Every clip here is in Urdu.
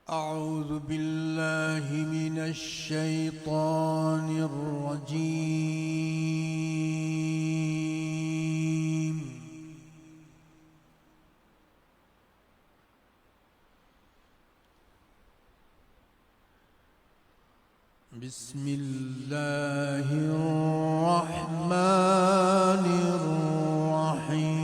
أعوذ بالله من الشيطان الرجيم. بسم الله الرحمن الرحيم.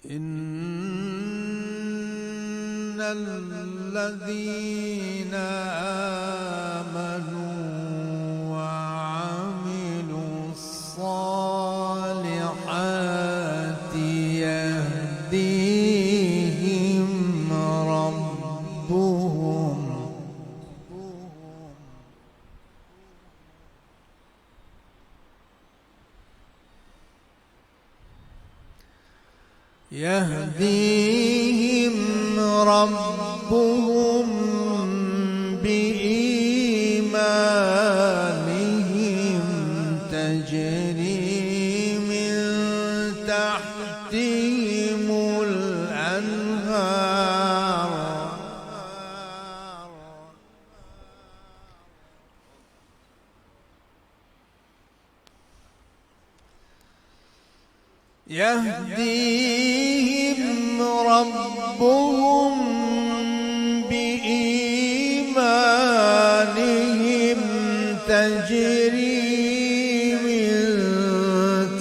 إن الذين آمنوا وعملوا الصالحات يهديهم ربهم بإيمانهم تجري من تحتهم الأنهار يهديهم ربهم بإيمانهم تجري من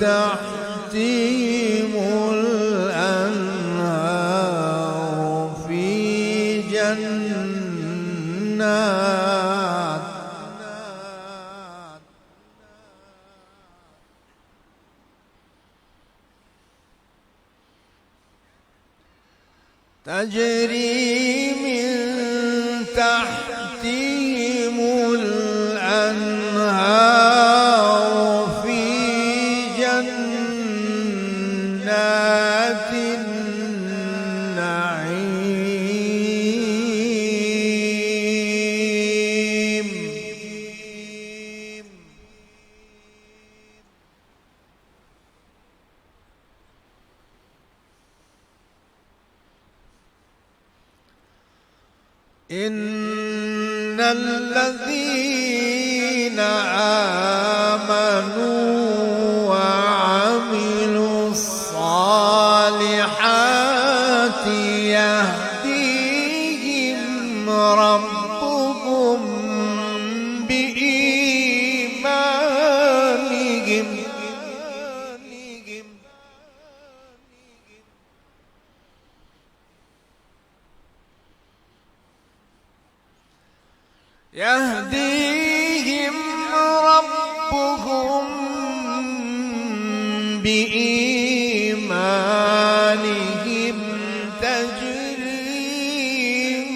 تحتهم الأنهار في جنات تجري من تحتهم الأنهار في جنات النعيم. إن الذين آمنوا وعملوا الصالحات يهديهم ربهم بإيمانهم يهديهم ربهم بإيمانهم تجري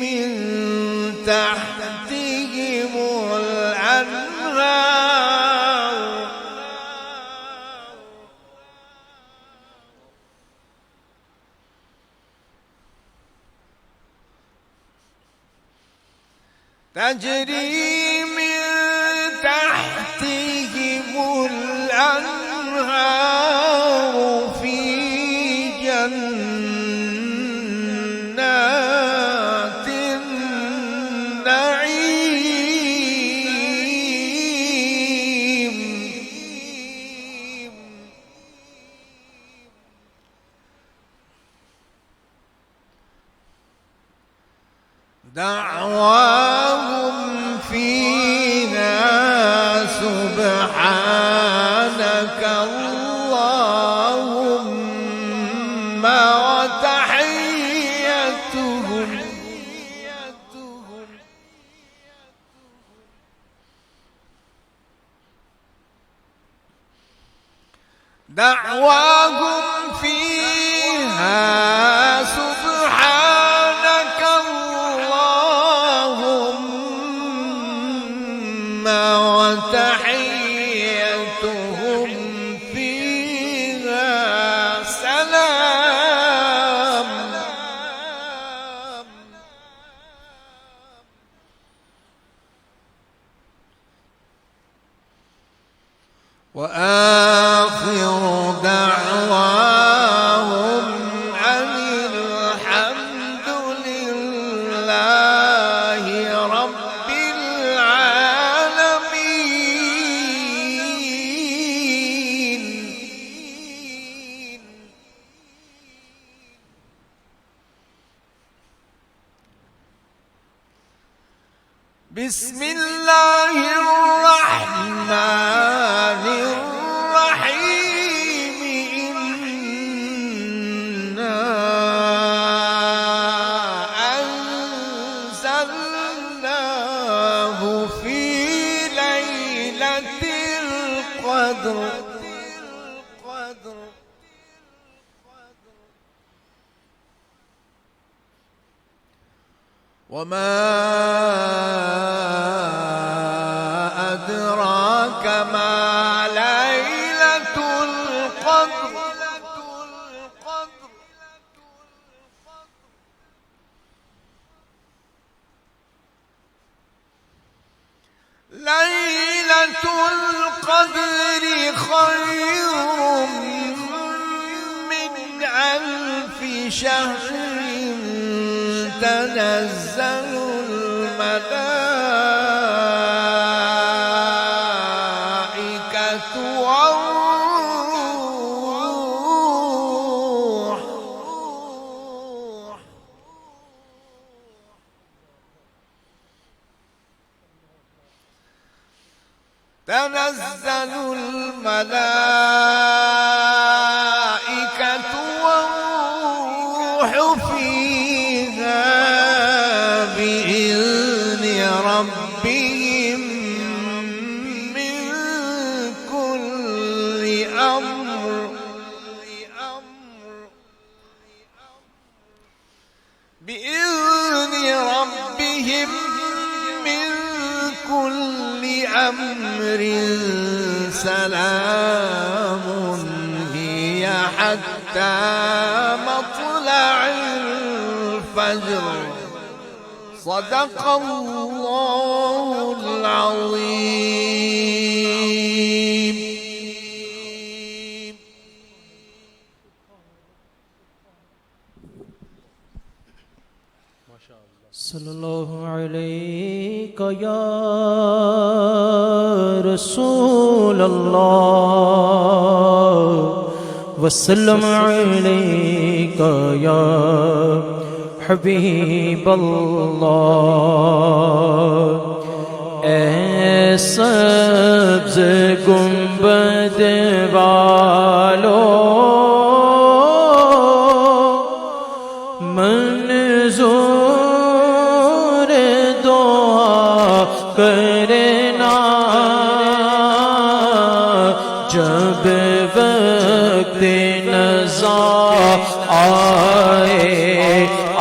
من تحتهم الأنهار تجري من تحتهم الأنهار في جنات النعيم. دعواهم فيها سبحانك اللهم وتحيتهم دعواهم فيها سبحانك اللهم وتحيتهم فيها سلام. وآخر دعواهم أن الحمد لله رب العالمين. بسم الله الرحمن الرحيم. إنا أنزلناه في ليلة القدر. وما أدراك ما ليلة القدر. ليلة القدر خير من 1000 شهر. تنزل الملائكة والروح. تنزل الملائكة والروح فيها بإذن ربهم من كل أمر. بإذن ربهم من كل أمر. سلام هي حتى مطلع الفجر. صدق الله العظيم. صلی اللہ علیک یا رسول اللہ وسلم علیک یا حبیب اللہ. اے سبز گنبد والو منظور دعا کرنا جب وقت نزا آئے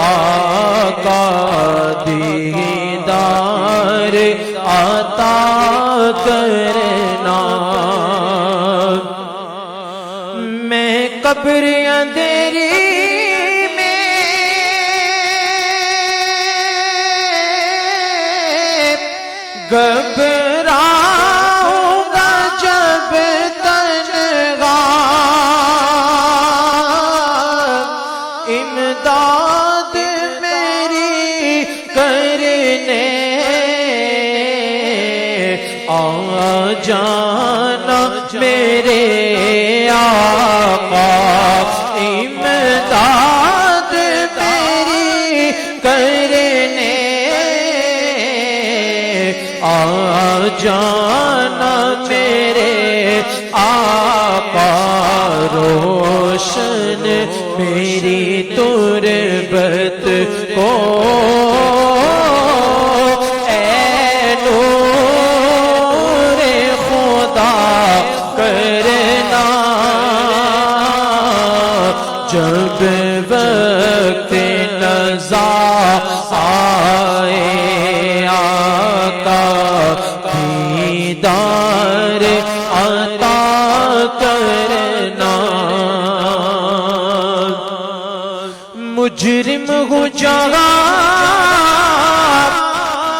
آقا دیدار عطا کرنا. میں قبر اندھیری گھبراؤں گا جب تنہا. امداد میری کرنے آ جانا میرے آقا. امداد میری کرنے آ جانا میرے آقا. روشن میری تربت کو اے نور خدا کرنا. جب وقت نزا آئے آقا دیدار عطا کرنا. مجرم ہوں جگہ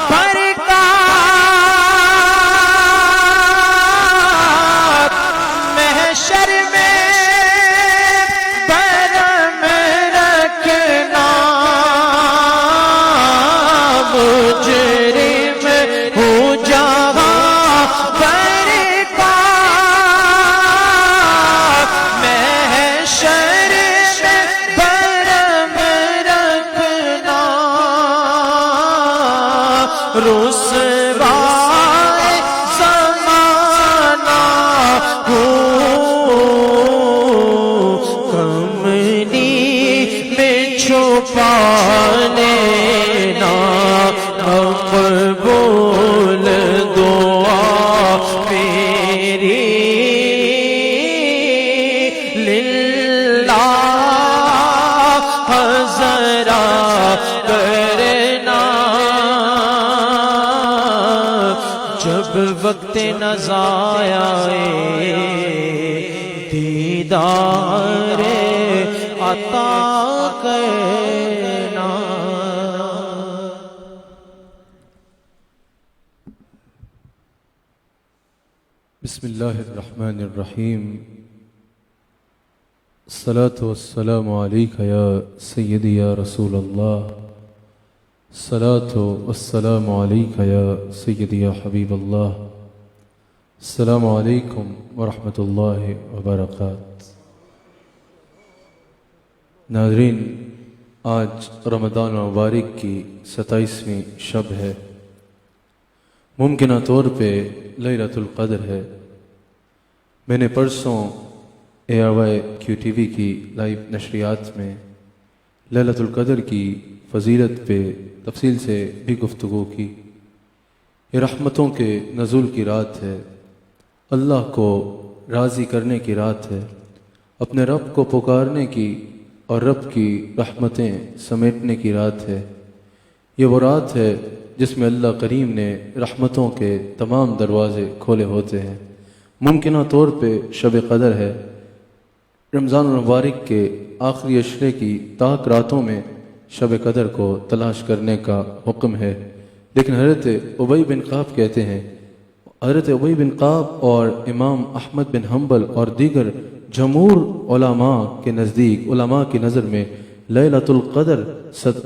پر کا نزایائے دیدار عطا کرنا. بسم اللہ الرحمن الرحیم. الصلاة والسلام علیک یا سیدی یا رسول اللہ. الصلاة والسلام علیک یا سیدی یا حبیب اللہ. السلام علیکم ورحمۃ اللہ وبرکاتہ. ناظرین، آج رمضان مبارک کی 27ویں شب ہے. ممکنہ طور پہ لیلۃ القدر ہے. میں نے پرسوں ARY-QTV کی لائیو نشریات میں لیلۃ القدر کی فضیلت پہ تفصیل سے بھی گفتگو کی. یہ رحمتوں کے نزول کی رات ہے، اللہ کو راضی کرنے کی رات ہے، اپنے رب کو پکارنے کی اور رب کی رحمتیں سمیٹنے کی رات ہے. یہ وہ رات ہے جس میں اللہ کریم نے رحمتوں کے تمام دروازے کھولے ہوتے ہیں. ممکنہ طور پہ شب قدر ہے. رمضان المبارک کے آخری عشرے کی طاق راتوں میں شب قدر کو تلاش کرنے کا حکم ہے. لیکن حضرت ابی بن قعب کہتے ہیں، حضرت ابی بن قعب اور امام احمد بن حنبل اور دیگر جمہور علماء کے نزدیک، علماء کی نظر میں لیلۃ القدر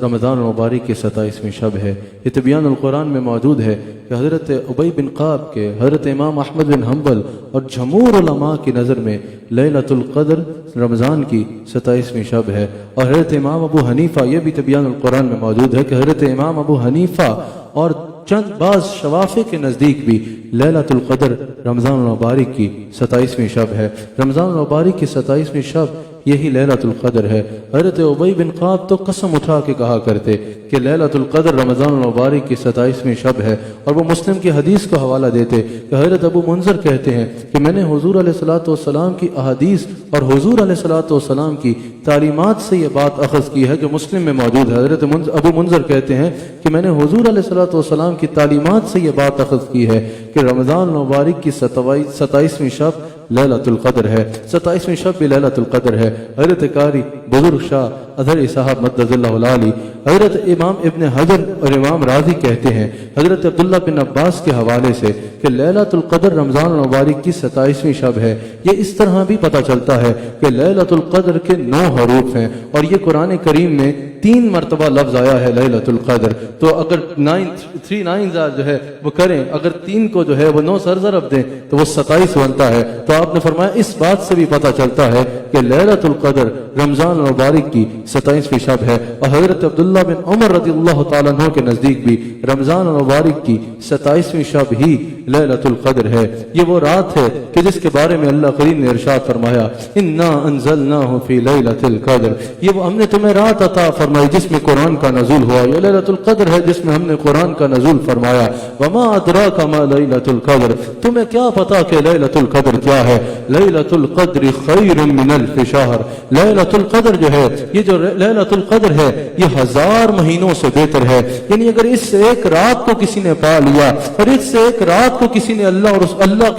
رمضان المبارک کی 27ویں شب ہے. یہ تبیان القرآن میں موجود ہے کہ حضرت ابی بن قعب کے، حضرت امام احمد بن حنبل اور جمہور علماء کی نظر میں لیلۃ القدر رمضان کی 27ویں شب ہے. اور حضرت امام ابو حنیفہ، یہ بھی تبیان القرآن میں موجود ہے کہ حضرت امام ابو حنیفہ اور چند بعض شوافی کے نزدیک بھی لیلۃ القدر رمضان المبارک کی 27ویں شب ہے. رمضان المبارک کی 27ویں شب یہی لیلۃ القدر ہے. حضرت ابی بن قعب تو قسم اٹھا کے کہا کرتے کہ لیلۃ القدر رمضان المبارک کی 27ویں شب ہے، اور وہ مسلم کی حدیث کو حوالہ دیتے کہ حضرت ابو منذر کہتے ہیں کہ میں نے حضور علیہ الصلوۃ والسلام کی احادیث اور حضور علیہ الصلوۃ والسلام کی تعلیمات سے یہ بات اخذ کی ہے جو مسلم میں موجود ہے. حضرت ابو منذر کہتے ہیں کہ میں نے حضور علیہ الصلوۃ والسلام کی تعلیمات سے یہ بات اخذ کی ہے کہ رمضان المبارک کی 27ویں شب لیلۃ القدر ہے. 27ویں شب بھی لیلۃ القدر ہے. حضرت قاری بزرگ شاہ اظہری صاحب مدد اللہ العالی، حضرت امام ابن حجر اور امام راضی کہتے ہیں حضرت عبداللہ بن عباس کے حوالے سے کہ لیلۃ القدر رمضان المبارک کی 27ویں شب ہے. یہ اس طرح بھی پتہ چلتا ہے کہ لیلۃ القدر کے 9 حروف ہیں، اور یہ قرآن کریم میں 3 مرتبہ لفظ آیا ہے لیلۃ القدر. تو اگر 3 9 جو ہے وہ کریں، اگر 3 کو جو ہے وہ 9 سر ضرب دیں تو وہ 27 بنتا ہے. تو آپ نے فرمایا اس بات سے بھی پتہ چلتا ہے کہ لیلۃ القدر رمضان المبارک کی 27ویں شب ہے. اور حضرت عبداللہ بن عمر رضی اللہ تعالیٰ عنہ کے نزدیک بھی رمضان المبارک کی 27ویں شب ہی لیلۃ القدر ہے. یہ وہ رات ہے کہ جس کے بارے میں اللہ کریم نے ارشاد فرمایا انا انزلناہ فی لیلۃ القدر. یہ وہ ہم نے تمہیں رات عطا فرمائی جس میں قرآن کا نزول ہوا. یہ لیلۃ القدر ہے جس میں ہم نے قرآن کا نزول فرمایا. وما ادراک ما لیلۃ القدر، تمہیں کیا پتا کہ لیلۃ القدر کیا ہے؟ لیلۃ القدر خیر من الف شہر. لیلۃ القدر جو ہے، یہ جو لیلۃ القدر ہے یہ 1000 مہینوں سے بہتر ہے. یعنی اگر اس سے ایک رات کو کسی نے پا لیا اور اس سے ایک رات کو کسی نے اللہ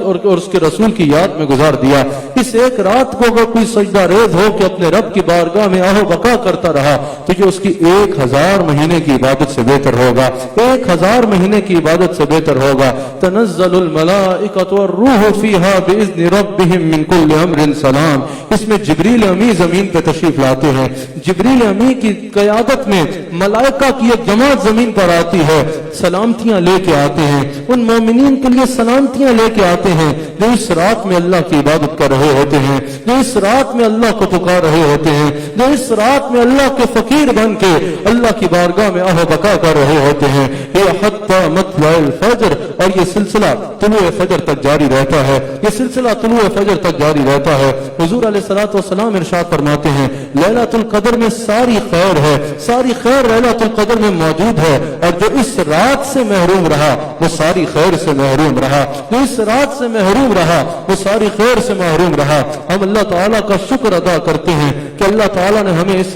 اور اس کے رسول کی یاد میں گزار دیا، اس ایک رات کو اگر کوئی سجدہ ریز ہو کہ اپنے رب کی بارگاہ میں آہ و بقا کرتا رہا تو یہ اس کی 1000 مہینے کی عبادت سے بہتر ہوگا. 1000 مہینے کی عبادت سے بہتر ہوگا. تنزل الملائکۃ والروح فیہا باذن ربہم من کل امر سلام. اس میں جبریل امی زمین پہ تشریف لاتے ہیں. جبریل امی کی قیادت میں ملائکہ کی ایک جماعت زمین پر آتی ہے، سلامتیاں لے کے آتے ہیں. ان مومنین کے لیے سلامتیاں لے کے آتے ہیں جو اس رات میں اللہ کی عبادت کر رہے ہوتے ہیں، جو اس رات میں اللہ کو پکار رہے ہوتے ہیں، جو اس رات میں اللہ کے فقیر بن کے اللہ کی بارگاہ میں آہ بقا کر رہے ہوتے ہیں. یہ حتی مطلع الفجر، اور یہ سلسلہ طلوع فجر تک جاری رہتا ہے. یہ سلسلہ طلوع فجر تک جاری رہتا ہے. حضور علیہ الصلوۃ والسلام ارشاد فرماتے ہیں لیلۃ القدر میں ساری خیر ہے، ساری خیر لیلۃ القدر میں موجود ہے. اور جو اس رات سے محروم رہا وہ ساری خیر سے محروم رہا. جو اس رات سے محروم رہا وہ ساری خیر سے محروم رہا. ہم اللہ تعالیٰ کا شکر ادا کرتے ہیں کہ اللہ تعالیٰ نے ہمیں اس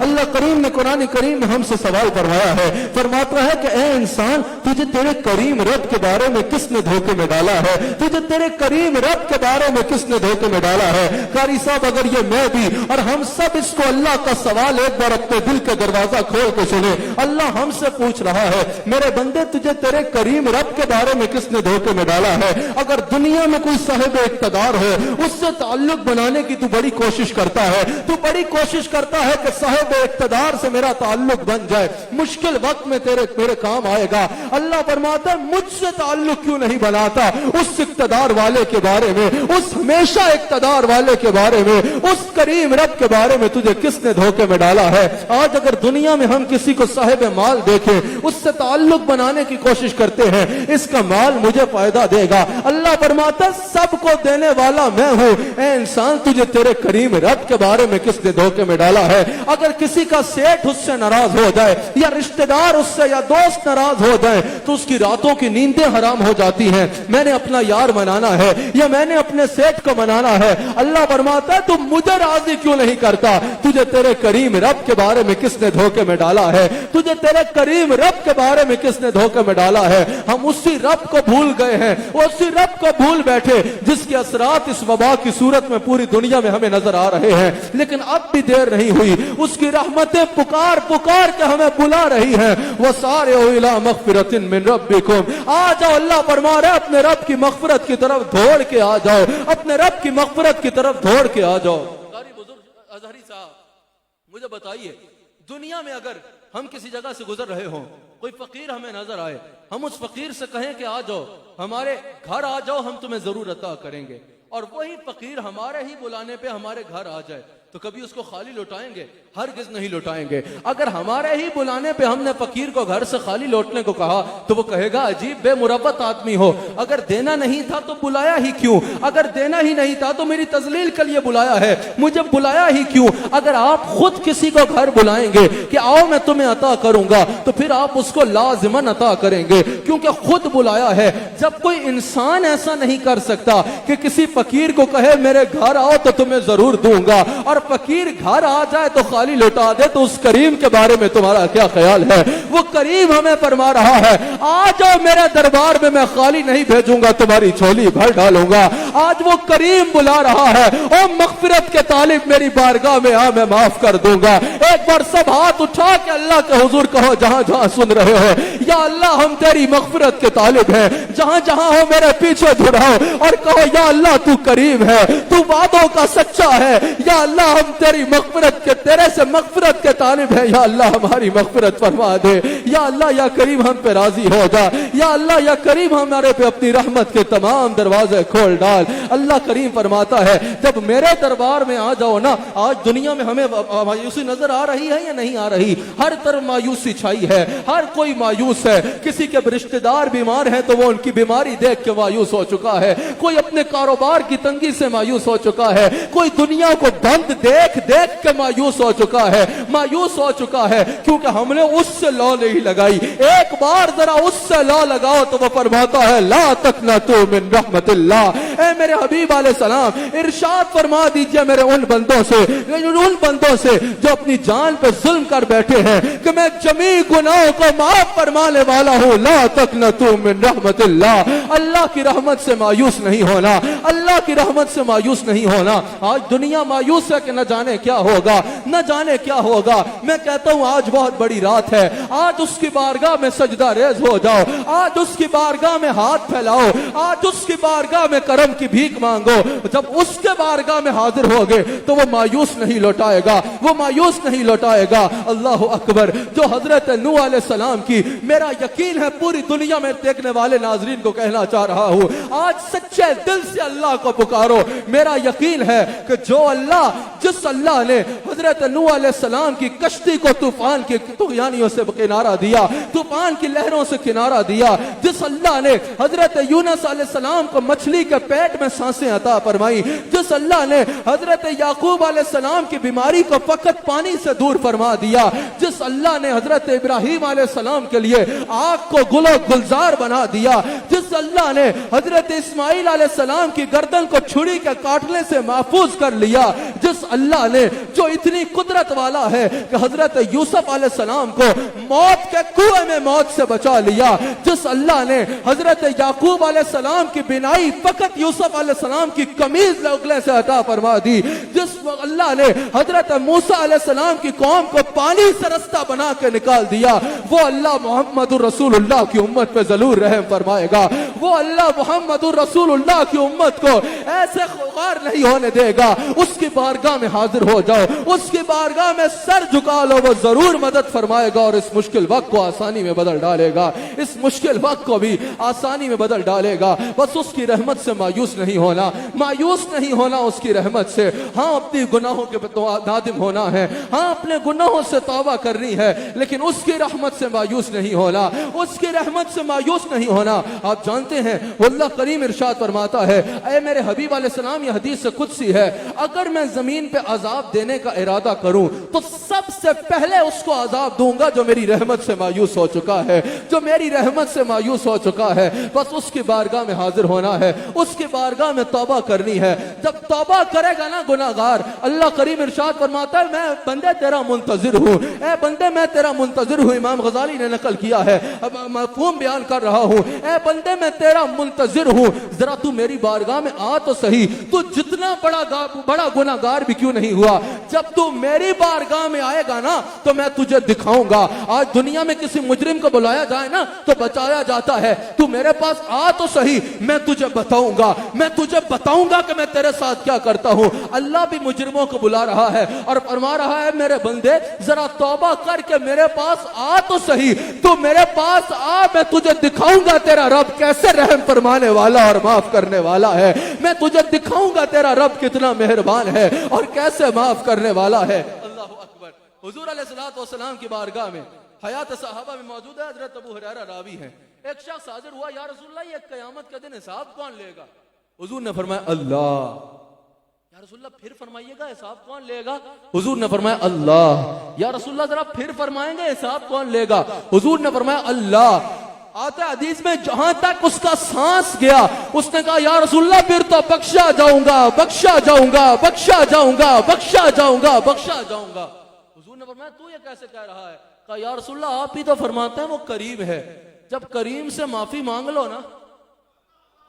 اللہ کریم نے قرآن کریم میں ہم سے سوال فرمایا ہے, فرماتا ہے کہ اے انسان تجھے تیرے کریم رب کے بارے میں کس نے دھوکے میں ڈالا ہے, تجھے تیرے کریم رب کے بارے میں کس نے دھوکے میں ڈالا ہے. قاری صاحب اگر یہ میں بھی اور ہم سب اس کو اللہ کا سوال ایک بار اپنے دل کا دروازہ کھول کے سنے, اللہ ہم سے پوچھ رہا ہے میرے بندے تجھے تیرے کریم رب کے بارے میں کس نے دھوکے میں ڈالا ہے. اگر دنیا میں کوئی صاحب اقتدار ہو اس سے تعلق بنانے کی تو بڑی کوشش کرتا ہے, تو بڑی کوشش کرتا ہے کہ صاحب اقتدار سے میرا تعلق بن جائے, مشکل وقت میں میرے کام آئے گا. اللہ فرماتا ہے مجھ سے تعلق کیوں نہیں بناتا اس اقتدار والے کے بارے میں, اس ہمیشہ اقتدار والے کے بارے میں, اس کریم رب کے بارے میں تجھے کس نے دھوکے میں ڈالا ہے. آج اگر دنیا میں ہم کسی کو صاحب مال دیکھیں اس سے تعلق بنانے کی کوشش کرتے ہیں, اس کا مال مجھے فائدہ دے گا. اللہ فرماتا ہے سب کو دینے والا میں ہوں. اے انسان تجھے تیرے کریم رب کے بارے میں کس نے دھوکے میں ڈالا ہے. اگر کسی کا سیٹھ اس سے ناراض ہو جائے یا رشتہ دار اس سے یا دوست ناراض ہو جائے تو اس کی راتوں کی نیندیں حرام ہو جاتی ہیں. میں نے اپنا یار منانا ہے یا میں نے اپنے سیٹھ کو منانا ہے. اللہ فرماتا ہے تو مجھے راضی کیوں نہیں کرتا, تجھے تیرے کریم رب کے بارے میں کس نے دھوکے میں ڈالا ہے, تجھے تیرے کریم رب کے بارے میں کس نے دھوکے میں ڈالا ہے. ہم اسی رب کو بھول گئے ہیں, اسی رب کو بھول بیٹھے جس کے اثرات اس وبا کی صورت میں پوری دنیا میں ہمیں نظر آ رہے ہیں. لیکن اب بھی دیر نہیں ہوئی, اس کی رحمتیں پکار پکار کے ہمیں بلا رہی ہیں. وَسَارِعُوا إِلَىٰ مَغْفِرَةٍ مِّن رَبِّكُمْ, آ جاؤ, اللہ فرما رہے اپنے رب کی مغفرت کی طرف دوڑ کے آ جاؤ, اپنے رب کی مغفرت کی طرف دوڑ کے آ جاؤ. قاری بزرگ اظہری صاحب مجھے بتائیے, دنیا میں اگر ہم کسی جگہ سے گزر رہے ہوں, کوئی فقیر ہمیں نظر آئے, ہم اس فقیر سے کہیں کہ آ جاؤ ہمارے گھر آ جاؤ, ہم تمہیں ضرور عطا کریں گے, اور وہی فقیر ہمارے ہی بلانے پہ ہمارے گھر آ جائے تو کبھی اس کو خالی لوٹائیں گے؟ ہرگز نہیں لوٹائیں گے. اگر ہمارے ہی بلانے پہ ہم نے فقیر کو گھر سے خالی لوٹنے کو کہا تو وہ کہے گا عجیب بے مروت آدمی ہو, اگر دینا نہیں تھا تو بلایا ہی کیوں, اگر دینا ہی نہیں تھا تو میری تذلیل کے لیے بلایا ہے, مجھے بلایا ہی کیوں. اگر آپ خود کسی کو گھر بلائیں گے کہ آؤ میں تمہیں عطا کروں گا تو پھر آپ اس کو لازماً عطا کریں گے کیونکہ خود بلایا ہے. جب کوئی انسان ایسا نہیں کر سکتا کہ کسی فقیر کو کہے میرے گھر آؤ تو تمہیں ضرور دوں گا, اور فقیر گھر آ جائے تو خالی لوٹا دے, تو اس کریم کے بارے میں تمہارا کیا خیال ہے؟ وہ کریم ہمیں فرما رہا ہے آ جاؤ میرے دربار میں خالی نہیں بھیجوں گا, تمہاری جھولی بھر ڈالوں گا. آج وہ کریم بلا رہا ہے, او مغفرت کے طالب میری بارگاہ میں آ, میں معاف کر دوں گا. ایک بار سب ہاتھ اٹھا کے اللہ کے حضور کہو جہاں جہاں سن رہے ہو, یا اللہ ہم تیری مغفرت کے طالب ہیں, جہاں جہاں ہو میرے پیچھے دھڑاؤ اور کہو یا اللہ تو کریم ہے, تو وعدوں کا سچا ہے, یا اللہ ہم تیری مغفرت کے, تیرے سے مغفرت کے طالب ہیں, یا اللہ ہماری مغفرت فرما دے, یا اللہ یا کریم ہم پہ راضی ہو جا, یا اللہ یا کریم ہمارے پہ اپنی رحمت کے تمام دروازے کھول ڈال. اللہ کریم فرماتا ہے جب میرے دربار میں آ جاؤ نا. آج دنیا میں ہمیں مایوسی نظر آ رہی ہے یا نہیں آ رہی؟ ہر طرف مایوسی چھائی ہے, ہر کوئی مایوس ہے. کسی کے رشتہ دار بیمار ہیں تو وہ ان کی بیماری دیکھ کے مایوس ہو چکا ہے, کوئی اپنے کاروبار کی تنگی سے مایوس ہو چکا ہے, کوئی دنیا کو بند دیکھ دیکھ کے مایوس ہو چکا ہے, مایوس ہو چکا ہے کیونکہ ہم نے اس سے لو نہیں لگائی. ایک بار ذرا اس سے لو لگاؤ تو وہ فرماتا ہے لا تقنطوا من رحمت اللہ. اے میرے حبیب علیہ السلام ارشاد فرما دیجئے میرے ان بندوں سے جو اپنی جان پہ ظلم کر بیٹھے ہیں کہ میں جمیع گناہوں کو معاف فرمانے والا ہوں. لا تقنطوا من رحمت اللہ, اللہ کی رحمت سے مایوس نہیں ہونا, اللہ کی رحمت سے مایوس نہیں ہونا. آج دنیا مایوس ہے کہ نہ جانے کیا ہوگا, نہ جانے کیا ہوگا. میں کہتا ہوں آج بہت بڑی رات ہے, آج اس کی بارگاہ میں سجدہ ریز ہو جاؤ, آج اس کی بارگاہ میں ہاتھ پھیلاؤ, آج اس کی بارگاہ میں کرم کی بھیک مانگو. جب اس کے بارگاہ میں حاضر ہوگے تو وہ مایوس نہیں لوٹائے گا, وہ مایوس نہیں لوٹائے گا. اللہ اکبر. جو حضرت نوح علیہ السلام کی, میرا یقین ہے پوری دنیا میں دیکھنے والے ناظرین کو کہنا چاہ رہا ہوں, آج سچے دل سے اللہ کو پکارو. میرا یقین ہے کہ جو اللہ, جس اللہ نے حضرت نوح علیہ السلام کی کشتی کو طوفان کے طغیانیوں سے کنارہ دیا, طوفان کی لہروں سے کنارہ دیا, جس اللہ نے حضرت یونس علیہ السلام کو مچھلی کے پیٹ میں سانسیں عطا فرمائی, جس اللہ نے حضرت یعقوب علیہ السلام کی بیماری کو فقط پانی سے دور فرما دیا, جس اللہ نے حضرت ابراہیم علیہ السلام کے لیے آگ کو گل و گلزار بنا دیا, جس اللہ نے حضرت اسماعیل علیہ السلام کی گردن کو چھری کے کاٹنے سے محفوظ کر لیا, جس اللہ نے جو اتنی قدرت والا ہے کہ حضرت یوسف علیہ السلام کو موت کے کنویں میں موت سے بچا لیا، جس اللہ نے حضرت یعقوب علیہ السلام کی بینائی فقط یوسف علیہ السلام کی قمیض اگلے سے عطا فرما دی، جس اللہ نے حضرت موسیٰ علیہ السلام کی قوم کو پانی سے رستہ بنا کے نکال دیا، وہ اللہ محمد الرسول اللہ کی امت پہ ضرور رحم فرمائے گا۔ وہ اللہ محمد الرسول اللہ کی امت کو ایسے خوار نہیں ہونے دے گا۔ اس کی بارگاہ میں حاضر ہو جاؤ، اس کی بارگاہ میں سر جھکا لو، وہ ضرور مدد فرمائے گا اور اس مشکل وقت کو آسانی میں بدل ڈالے گا، اس مشکل وقت کو بھی آسانی میں بدل ڈالے گا۔ بس اس کی رحمت سے مایوس نہیں ہونا، مایوس نہیں ہونا اس کی رحمت سے۔ ہاں اپنی گناہوں کے نادم ہونا ہے، ہاں اپنے گناہوں سے توبہ کرنی ہے، لیکن اس کی رحمت سے مایوس نہیں ہونا، اس کی رحمت سے مایوس نہیں ہونا۔ آپ جانتے ہیں اللہ کریم ارشاد فرماتا ہے، اے میرے حبیب علیہ السلام، یہ حدیث قدسی ہے، اگر میں زمین پہ عذاب دینے کا ارادہ کروں تو سب سے پہلے اس کو عذاب دوں گا جو میری رحمت سے مایوس ہو چکا ہے، جو میری رحمت سے مایوس ہو چکا ہے۔ بس اس کی بارگاہ میں حاضر ہونا ہے، اس کی بارگاہ میں توبہ کرنی ہے۔ جب توبہ کرے گا نا گناہگار، اللہ کریم ارشاد فرماتا ہے، میں بندے تیرا منتظر ہوں، اے بندے میں تیرا منتظر ہوں۔ امام غزالی نے نقل کیا ہے، مفہوم بیان کر رہا ہوں، اے بندے میں تیرا منتظر ہوں، ذرا تو میری بارگاہ میں آ تو صحیح، تو جتنا بڑا گناہگار بھی کیوں نہیں ہوا، جب تو میری بارگاہ میں آئے گا نا تو میں تجھے دکھاؤں گا۔ آج دنیا میں کسی مجرم کو بلایا جائے نا تو بچایا جاتا ہے، تو میرے پاس آ تو صحیح، میں تجھے بتاؤں گا، میں تجھے بتاؤں گا کہ میں تیرے ساتھ کیا کرتا ہوں۔ اللہ بھی مجرموں کو بلا رہا ہے اور فرما رہا ہے، میرے بندے ذرا توبہ کر کے میرے پاس آ تو صحیح، تو میرے پاس آ، میں تجھے دکھاؤں گا تیرا رب کیسے رحم فرمانے والا اور معاف کرنے والا ہے، میں تجھے دکھاؤں گا تیرا رب کتنا مہربان ہے اور کیسے معاف کرنے والا ہے۔ اللہ اکبر۔ حضور علیہ الصلوۃ والسلام کی بارگاہ میں حیات صحابہ میں موجود ہے، حضرت ابو ہریرہ راوی ہیں، ایک شخص حاضر ہوا، یا رسول اللہ یہ قیامت کے دن حساب کون لے گا؟ حضور نے فرمایا اللہ۔ یا رسول اللہ پھر فرمائیے گا حساب کون لے گا؟ حضور نے فرمایا اللہ۔ یا رسول اللہ ذرا پھر فرمائیں گے حساب کون لے گا؟ حضور نے فرمایا اللہ۔ آتا حدیث میں جہاں تک اس کا سانس گیا اس نے کہا یا رسول اللہ پھر تو بخشا جاؤں گا، بخشا جاؤں گا، بخشا جاؤں گا، بخشا جاؤں گا، بخشا جاؤں گا۔ حضور نے فرمایا تو یہ کیسے کہہ رہا ہے؟ کہا یا رسول اللہ آپ ہی تو فرماتے ہیں وہ کریم ہے، جب کریم سے معافی مانگ لو نا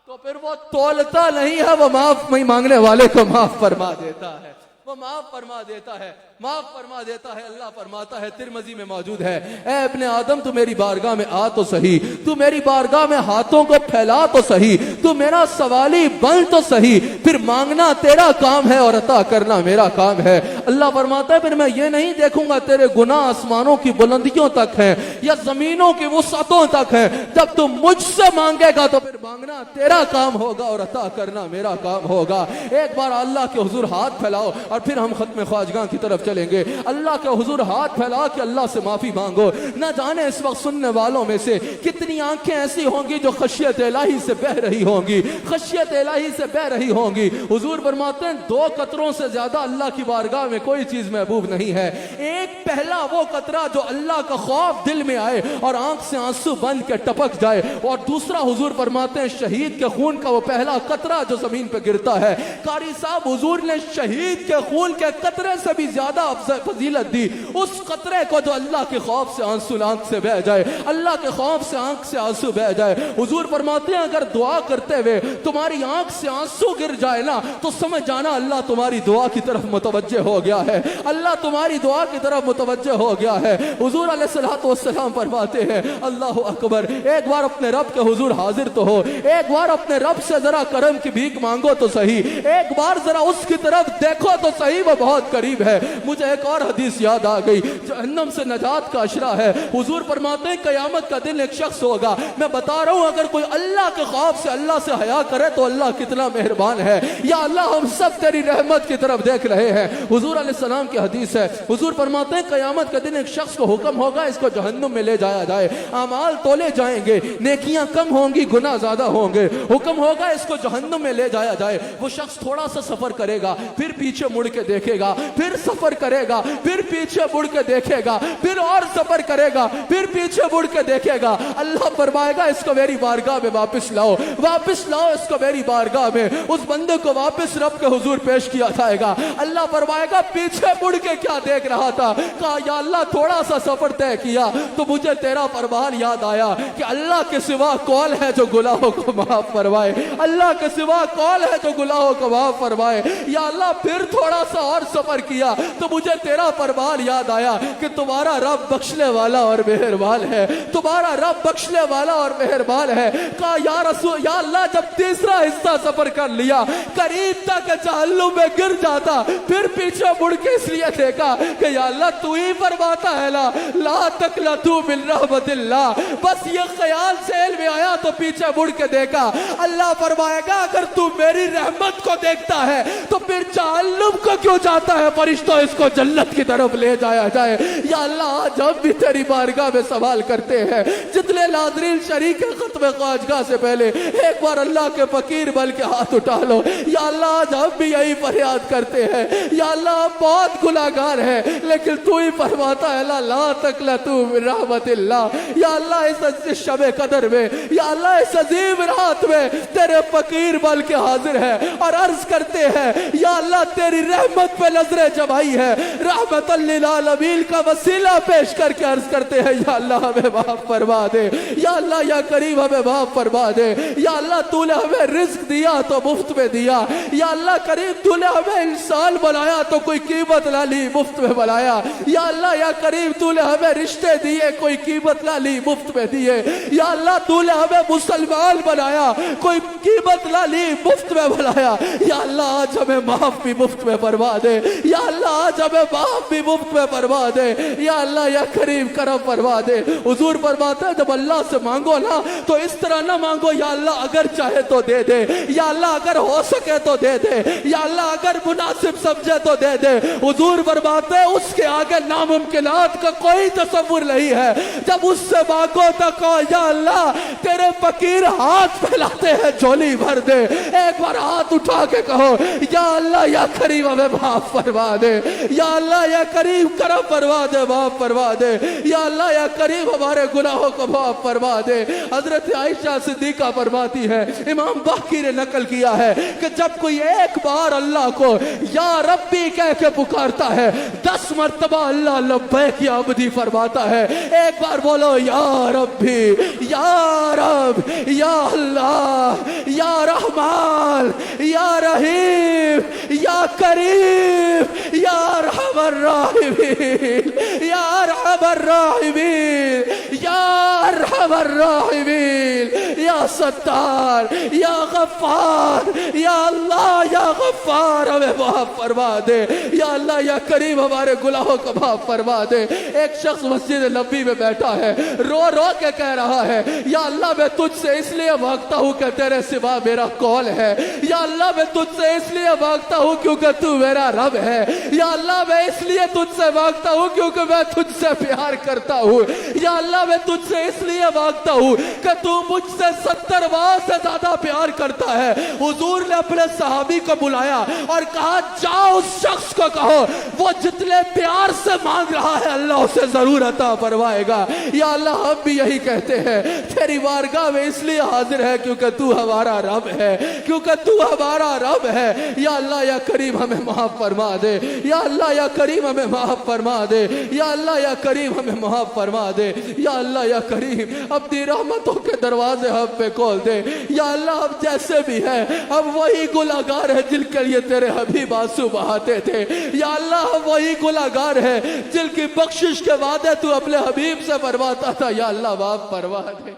تو پھر وہ تولتا نہیں ہے، وہ معاف نہیں مانگنے والے کو معاف فرما دیتا ہے، وہ معاف فرما دیتا ہے، معاف فرما دیتا ہے۔ اللہ فرماتا ہے، ترمذی میں موجود ہے، اے ابن آدم تو میری بارگاہ میں آ تو صحیح، تو میری بارگاہ میں ہاتھوں کو پھیلا تو صحیح، تو میرا سوالی بن تو صحیح، پھر مانگنا تیرا کام ہے اور عطا کرنا میرا کام ہے۔ اللہ فرماتا ہے پھر میں یہ نہیں دیکھوں گا تیرے گناہ آسمانوں کی بلندیوں تک ہیں یا زمینوں کی وسعتوں تک ہیں، جب تو مجھ سے مانگے گا تو پھر مانگنا تیرا کام ہوگا اور عطا کرنا میرا کام ہوگا۔ ایک بار اللہ کے حضور ہاتھ پھیلاؤ اور پھر ہم ختم خواجگاں کی طرف چلیں گے۔ اللہ کے حضور ہاتھ پھیلا کے اللہ سے معافی مانگو۔ نہ جانے اس وقت سننے والوں میں سے کتنی آنکھیں ایسی ہوں گی جو خشیت الہی سے بہ رہی ہوں گی، خشیت الہی سے بہ رہی ہوں گی۔ حضور فرماتے ہیں 2 قطروں سے زیادہ اللہ کی بارگاہ میں کوئی چیز محبوب نہیں ہے۔ ایک پہلا وہ قطرہ جو اللہ کا خوف دل میں آئے اور آنکھ سے آنسو بند کے ٹپک جائے، اور دوسرا حضور فرماتے ہیں شہید کے خون کا وہ پہلا قطرہ جو زمین پہ گرتا ہے۔ قاری صاحب حضور نے شہید کے خون کے قطرے سے بھی زیادہ فضیلت دی اس قطرے کو جو اللہ کے خوف سے آنسو آنکھ سے بہ جائے، اللہ کے خوف سے آنکھ سے آنسو بہ جائے۔ حضور فرماتے ہیں اگر دعا کرتے ہوئے تمہاری آنکھ سے آنسو گر جائے نا تو سمجھ جانا اللہ تمہاری دعا کی طرف متوجہ ہو گیا ہے، اللہ تمہاری دعا کی طرف متوجہ ہو گیا ہے۔ حضور علیہ الصلوۃ والسلام فرماتے ہیں اللہ اکبر، ایک بار اپنے رب کے حضور حاضر تو ہو، ایک بار اپنے رب سے ذرا کرم کی بھیک مانگو تو صحیح، ایک بار ذرا اس کی طرف دیکھو تو صحیح، وہ بہت قریب ہے۔ مجھے ایک اور حدیث یاد آ گئی، جہنم سے نجات کا اشرا ہے۔ حضور فرماتے ہیں قیامت کا دن ایک شخص ہوگا، میں بتا رہا ہوں اگر کوئی اللہ کے خوف سے اللہ سے حیا کرے تو اللہ کتنا مہربان ہے۔ یا اللہ ہم سب تیری رحمت کی طرف دیکھ رہے ہیں۔ حضور علیہ السلام کی حدیث ہے، حضور فرماتے ہیں قیامت کا دن ایک شخص کو حکم ہوگا اس کو جہنم میں لے جایا جائے، اعمال تولے جائیں گے، نیکیاں کم ہوں گی، گناہ زیادہ ہوں گے، حکم ہوگا اس کو جہنم میں لے جایا جائے۔ وہ شخص تھوڑا سا سفر کرے گا، پھر پیچھے مڑ کے دیکھے گا، پھر سفر کرے گا، پھر پیچھے مڑ کے دیکھے گا، پھر اور سفر کرے گا، پھر پیچھے مڑ کے دیکھے گا۔ اللہ فرمائے گا اس کو میری بارگاہ میں واپس لاؤ، واپس لاؤ اس کو میری بارگاہ میں۔ اس بندے کو واپس رب کے حضور پیش کیا جائے گا۔ اللہ فرمائے گا پیچھے مڑ کے کیا دیکھ رہا تھا؟ کہا یا اللہ تھوڑا سا سفر طے کیا تو مجھے تیرا فرمان یاد آیا کہ اللہ کے سوا کون ہے جو گناہوں کو معاف فرمائے، اللہ کے سوا کون ہے جو گناہوں کو معاف فرمائے۔ یا اللہ پھر تھوڑا سا اور سفر کیا تو مجھے تیرا فرمان یاد آیا کہ تمہارا رب بخشنے والا اور مہربان ہے، تمہارا رب بخشنے والا اور مہربان ہے۔ کہا یا اللہ جب تیسرا حصہ سفر کر لیا قریب تک جہنم میں گر جاتا، پھر پیچھے مڑ کے اس لیے دیکھا کہ یا اللہ تو ہی فرماتا ہے لا تقنطوا من رحمت اللہ، بس یہ خیال ذہن میں آیا تو پیچھے مڑ کے دیکھا، اللہ فرمائے گا اگر تو میری رحمت کو دیکھتا ہے تو پھر جہنم کو کیوں جاتا ہے، فرشتوں اس کو جنت کی طرف لے جایا جائے۔ یا اللہ آج ہم بھی تیری بارگاہ میں سوال کرتے ہیں، جتنے ناظرین شریک ختم خواجگاہ سے پہلے ایک بار اللہ کے فقیر بن کے ہاتھ اٹھا لو۔ یا اللہ آج ہم بھی یہی فریاد کرتے ہیں، یا اللہ ہم بہت گناہگار ہیں لیکن تو ہی فرماتا ہے لا تقنطوا من رحمت اللہ۔ یا اللہ اس شب قدر میں، یا اللہ اس عظیم رات میں تیرے فقیر بن کے حاضر ہے اور عرض کرتے ہیں یا اللہ تیری رحمت پہ نظریں جمائی ہے، رحمت للعالمین کا وسیلہ پیش کر کے عرض کرتے ہیں یا اللہ ہمیں معاف فرما دے، یا اللہ یا کریم ہمیں معاف فرما دے۔ یا اللہ تو نے ہمیں رزق دیا تو مفت میں دیا، یا اللہ کریم تو نے ہمیں انسان بنایا تو کوئی قیمت نہ لی، مفت میں بنایا۔ یا اللہ یا کریم تو نے ہمیں رشتے دیے کوئی قیمت نہ لی، مفت میں دیے۔ یا اللہ تو نے ہمیں مسلمان بنایا کوئی قیمت نہ لی، مفت میں بنایا۔ یا اللہ آج ہمیں معاف بھی مفت میں فرما دے، یا اللہ آج ہمیں معاف بھی مفت میں فرما دے، یا اللہ یا کریم کرم فرما دے۔ حضور فرماتا ہے جب اللہ سے مانگو نا تو اس طرح نہ مانگو یا اللہ اگر چاہے تو دے دے، یا اللہ اگر ہو سکے تو دے دے، یا اللہ اگر مناسب سمجھے تو دے دے۔ حضور فرماتے ہیں اس کے آگے ناممکنات کا کوئی تصور نہیں ہے۔ جب اس سے مانگو تو کہو یا اللہ تیرے فقیر ہاتھ پھیلاتے ہیں جھولی بھر دے، ایک بار ہاتھ اٹھا کے کہو یا اللہ یا کریم ہمیں معاف فرما دے، یا اللہ یا کریم کرم فرما دے، معاف فرما دے، یا اللہ یا کریم ہمارے گناہوں کو معاف فرما دے۔ حضرت عائشہ صدیقہ فرماتی ہے، امام باقی نے نقل کیا ہے کہ جب کوئی ایک بار اللہ کو یا ربی کہہ کے پکارتا ہے 10 مرتبہ اللہ لبیک یا عبدی فرماتا ہے۔ ایک بار بولو یا ربی، یا رب، یا اللہ، یا رحمان، یا رحیم، یا کریم، یا ارحم الراحمین، یا ارحم الراحمین، یا ارحم الراحمین، یا ستار، یا غفار، یا اللہ یا غفار ہمیں معاف فرما دے، یا اللہ یا کریم ہمارے گناہوں کو معاف فرما دے۔ ایک شخص مسجد نبی میں بیٹھا ہے، رو رو کے کہہ رہا ہے یا اللہ میں تجھ سے اس لیے مانگتا ہوں کہ تیرے سوا میرا کون ہے، یا اللہ میں تجھ سے اس لیے مانگتا ہوں کیونکہ تو میرا رب ہے، یا اللہ میں اس لیے تجھ سے مانگتا ہوں کیونکہ میں تجھ سے پیار کرتا ہوں، یا اللہ میں تجھ سے اس لیے مانگتا ہوں کہ تو مجھ سے 70 بار سے زیادہ پیار کرتا ہے۔ حضور نے اپنے صحابی کو بلایا اور کہا جاؤ اس شخص کو کہو وہ جتنے پیار سے مانگ رہا ہے اللہ اسے ضرور عطا فرمائے گا۔ یا اللہ ہم بھی یہی کہتے ہیں تیری بارگاہ میں اس لیے حاضر ہے کیونکہ تو ہمارا رب ہے، کیونکہ تو ہمارا رب ہے۔ یا اللہ یا کریم ہمیں معاف فرما دے، یا اللہ یا کریم ہمیں معاف فرما دے، یا اللہ یا کریم ہمیں معاف فرما دے، یا اللہ یا کریم اپنی رحمتوں کے دروازے ہم پہ کھول دے۔ یا اللہ ہم جیسے بھی ہیں ہم وہی گناہگار ہیں جن کے لیے تیرے حبیب آنسو بہاتے تھے، یا اللہ ہم وہی گناہگار ہیں جن کی بخشش کے وعدے تو اپنے حبیب سے فرماتا تھا۔ یا اللہ معاف فرما دے،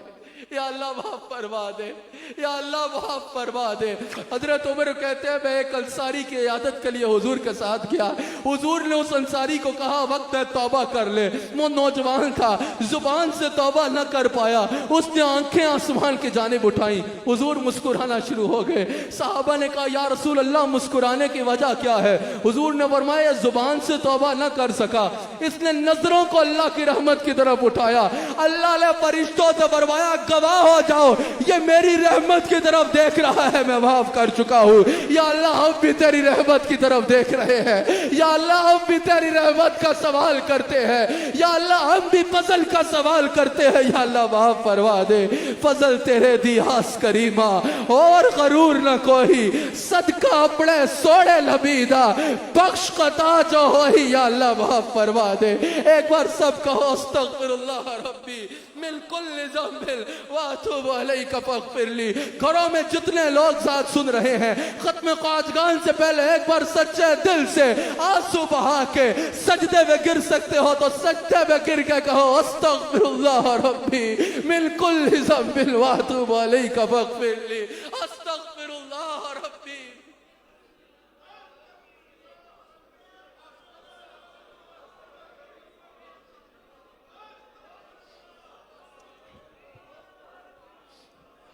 یا اللہ معاف فرما دے، یا اللہ معاف فرما دے۔ حضرت عمر کہتے ہیں میں ایک انصاری کی عیادت کے لیے حضور کے ساتھ گیا، حضور نے اس انصاری کو کہا وقت ہے توبہ کر لے۔ وہ نوجوان تھا، زبان سے توبہ نہ کر پایا، اس نے آنکھیں آسمان کی جانب اٹھائیں، حضور مسکرانا شروع ہو گئے۔ صحابہ نے کہا یا رسول اللہ مسکرانے کی وجہ کیا ہے؟ حضور نے فرمایا زبان سے توبہ نہ کر سکا اس نے نظروں کو اللہ کی رحمت کی طرف اٹھایا. اللہ نے فرشتوں سے فرمایا گواہ ہو جاؤ یہ میری رحمت کی طرف دیکھ رہا ہے, میں معاف کر چکا ہوں. یا اللہ ہم بھی تیری رحمت کی طرف دیکھ رہے ہیں. یا اللہ ہم بھی تیری رحمت کا سوال کرتے ہیں. یا اللہ ہم بھی فضل کا سوال کرتے ہیں. یا اللہ معاف فرما دے. فضل تیرے دیاس کریمہ اور غرور نہ کوئی, صدقہ اپنے سوڑے نبی دا بخش قطع جو ہوئی. یا اللہ معاف فرما دے. ایک بار سب کہو استغفر اللہ ربی من کل ذنب واتوب الیک فاغفر لی. گھروں میں جتنے لوگ ساتھ سن رہے ہیں ختم خواجگان سے پہلے ایک بار سچے دل سے آنسو بہا کے سجدے میں گر سکتے ہو تو سجدے میں گر کے کہو استغفر اللہ ربی من کل ذنب واتوب الیک فاغفر لی. استغفر اللہ ربی.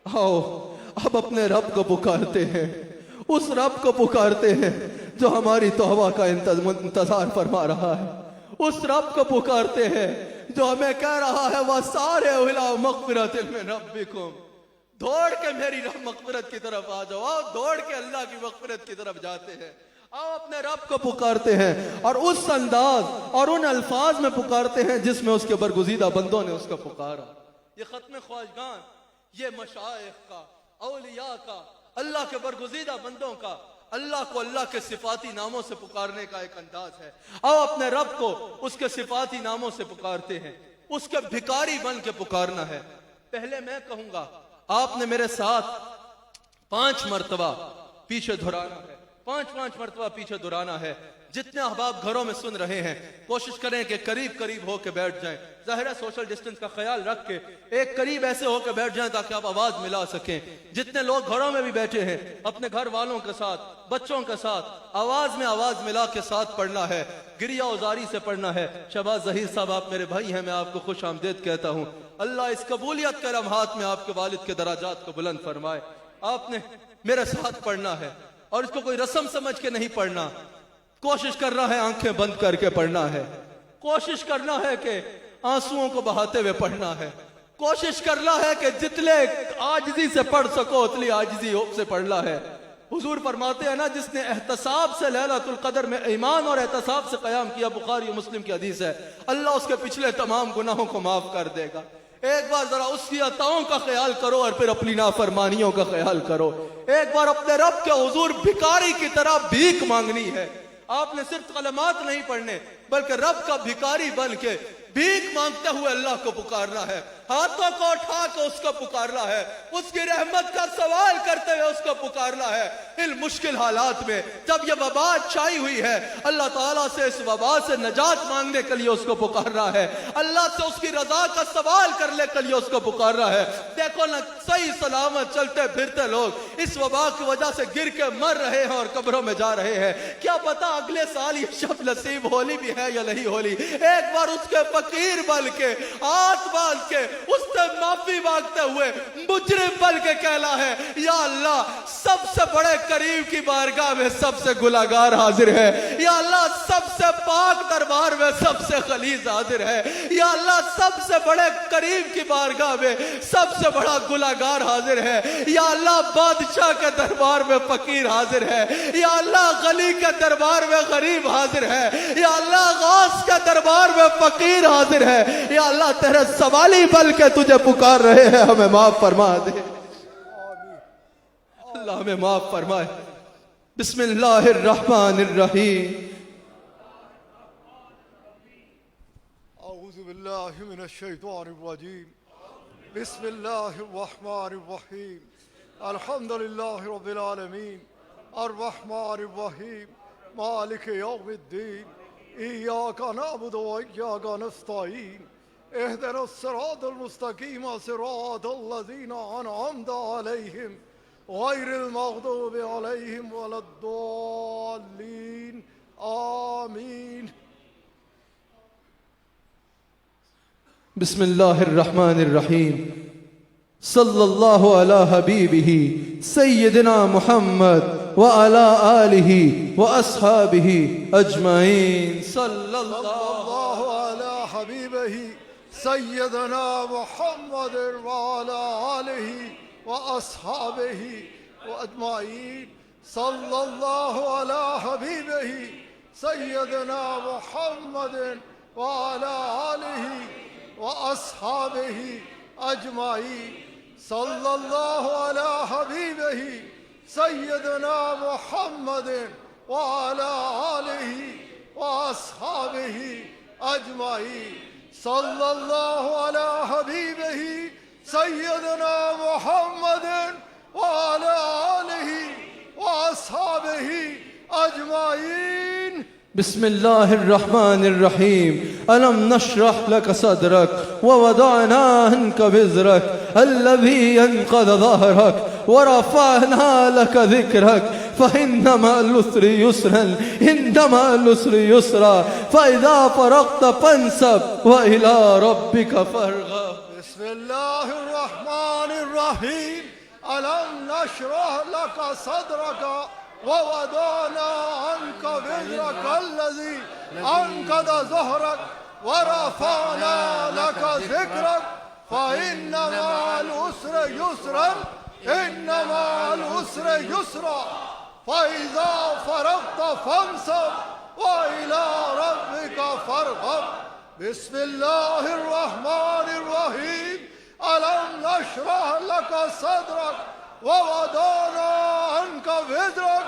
آؤ اب اپنے رب کو پکارتے ہیں, اس رب کو پکارتے ہیں جو ہماری توبہ کا انتظار فرما رہا ہے. اس رب کو پکارتے ہیں جو ہمیں کہہ رہا ہے وَسَارِعُوا إِلَىٰ مَغْفِرَةٍ مِّن رَبِّكُمْ. دوڑ کے میری مغفرت کی طرف آ جاؤ. آؤ دوڑ کے اللہ کی مغفرت کی طرف جاتے ہیں. آؤ اپنے رب کو پکارتے ہیں اور اس انداز اور ان الفاظ میں پکارتے ہیں جس میں اس کے برگزیدہ بندوں نے اس کو پکارا. یہ ختم خواجگان, یہ مشائخ کا, اولیاء کا, اللہ کے برگزیدہ بندوں کا اللہ کو اللہ کے صفاتی ناموں سے پکارنے کا ایک انداز ہے. آؤ اپنے رب کو اس کے صفاتی ناموں سے پکارتے ہیں, اس کے بھکاری بن کے پکارنا ہے. پہلے میں کہوں گا آپ نے میرے ساتھ 5 مرتبہ پیچھے دہرانا ہے, 5 مرتبہ پیچھے دہرانا ہے. جتنے احباب گھروں میں سن رہے ہیں کوشش کریں کہ قریب قریب ہو کے بیٹھ جائیں. ظاہر ہے سوشل ڈسٹنس کا خیال رکھ کے ایک قریب ایسے ہو کے بیٹھ جائیں تاکہ آپ آواز ملا سکیں. جتنے لوگ گھروں میں بھی بیٹھے ہیں اپنے گھر والوں کے ساتھ, بچوں کے ساتھ آواز میں آواز ملا کے ساتھ پڑھنا ہے, گریہ اوزاری سے پڑھنا ہے. شہباز ظہیر صاحب آپ میرے بھائی ہیں, میں آپ کو خوش آمدید کہتا ہوں. اللہ اس قبولیت کے لمحات میں آپ کے والد کے درجات کو بلند فرمائے. آپ نے میرے ساتھ پڑھنا ہے اور اس کو کوئی رسم سمجھ کے نہیں پڑھنا. کوشش کرنا ہے آنکھیں بند کر کے پڑھنا ہے. کوشش کرنا ہے کہ آنسوؤں کو بہاتے ہوئے پڑھنا ہے. کوشش کرنا ہے کہ جتنے عاجزی سے پڑھ سکو اتنی عاجزی سے پڑھنا ہے. حضور فرماتے ہیں نا جس نے احتساب سے لیلۃ القدر میں ایمان اور احتساب سے قیام کیا, بخاری و مسلم کی حدیث ہے, اللہ اس کے پچھلے تمام گناہوں کو معاف کر دے گا. ایک بار ذرا اس کی عطاؤں کا خیال کرو اور پھر اپنی نافرمانیوں کا خیال کرو. ایک بار اپنے رب کے حضور بھکاری کی طرح بھیک مانگنی ہے. آپ نے صرف کلمات نہیں پڑھنے بلکہ رب کا بھکاری بن کے بھیک مانگتے ہوئے اللہ کو پکارنا ہے. ہاتھوں کو اٹھا کے اس کو پکارنا ہے. اس کی رحمت کا سوال کرتے ہوئے اس کو پکارنا ہے. ان مشکل حالات میں جب یہ وبا چھائی ہوئی ہے اللہ تعالیٰ سے اس وبا سے نجات مانگنے کے لیے اس کو پکارنا ہے. اللہ سے اس کی رضا کا سوال کرنے کے لیے اس کو پکارنا ہے. دیکھو نا صحیح سلامت چلتے پھرتے لوگ اس وبا کی وجہ سے گر کے مر رہے ہیں اور قبروں میں جا رہے ہیں. کیا پتا اگلے سال یہ شب نصیب ہولی بھی ہے یا نہیں ہولی. ایک بار اس کے فقیر بن کے ہاتھ باندھ کے اس سے معافی مانگتے ہوئے مجرم بن کے کہنا ہے یا اللہ سب سے بڑے کریم کی بارگاہ میں سب سے گناہگار حاضر ہے. یا اللہ سب سے پاک دربار میں سب سے خلیص حاضر ہے. یا اللہ سب سے بڑے کریم کی بارگاہ میں سب سے بڑا گناہگار حاضر ہے. یا اللہ بادشاہ کے دربار میں فقیر حاضر ہے. یا اللہ غنی کے دربار میں غریب حاضر ہے. یا اللہ غوث کے دربار میں فقیر حاضر ہے. یا اللہ تیرے سوالی بل کے تجھے پکار رہے ہیں, ہمیں معاف فرما دے. اللہ ہمیں معاف فرمائے. بسم اللہ الرحمن الرحیم. اعوذ باللہ من الشیطان الرجیم. بسم اللہ الرحمن الرحیم. الحمد للہ رب العالمین الرحمن الرحیم مالک یوم الدین. ایاک نعبد و ایاک نستعین. اهدنا الصراط المستقیم صراط الذین انعمت علیہم غیر المغضوب علیہم ولا الضالین. آمین. بسم اللہ الرحمن الرحیم. صلی اللہ علی حبیبہ سیدنا محمد وعلى آله وأصحابه أجمعين صلى الله الله على حبيبه سيدنا محمد وعلى آله وأصحابه وأجمعين صلى الله على حبيبه سيدنا محمد وعلى آله وأصحابه أجمعين صلى الله على حبيبه سيدنا محمد وعلى آله وأصحابه أجمعين صلى الله على حبيبه سيدنا محمد وعلى آله وأصحابه أجمعين. بسم الله الرحمن الرحيم. ألم نشرح لك صدرك ووضعنا عنك وزرك الذي ينقض ظهرك ورفعنا لك ذكرك فإن مع العسر يسرا إن مع العسر يسرا فإذا فرغت فانصب وإلى ربك فارغب. بسم الله الرحمن الرحيم. ألم نشرح لك صدرك ووضعنا عنك وزرك الذي أنقض ظهرك ورفعنا لك ذكرك فإن مع العسر يسرا إن مع العسر يسرا فإذا فرغت فانصب وإلى ربك فارغب. بسم الله الرحمن الرحيم. ألم نشرح لك صدرك ووضعنا عنك وزرك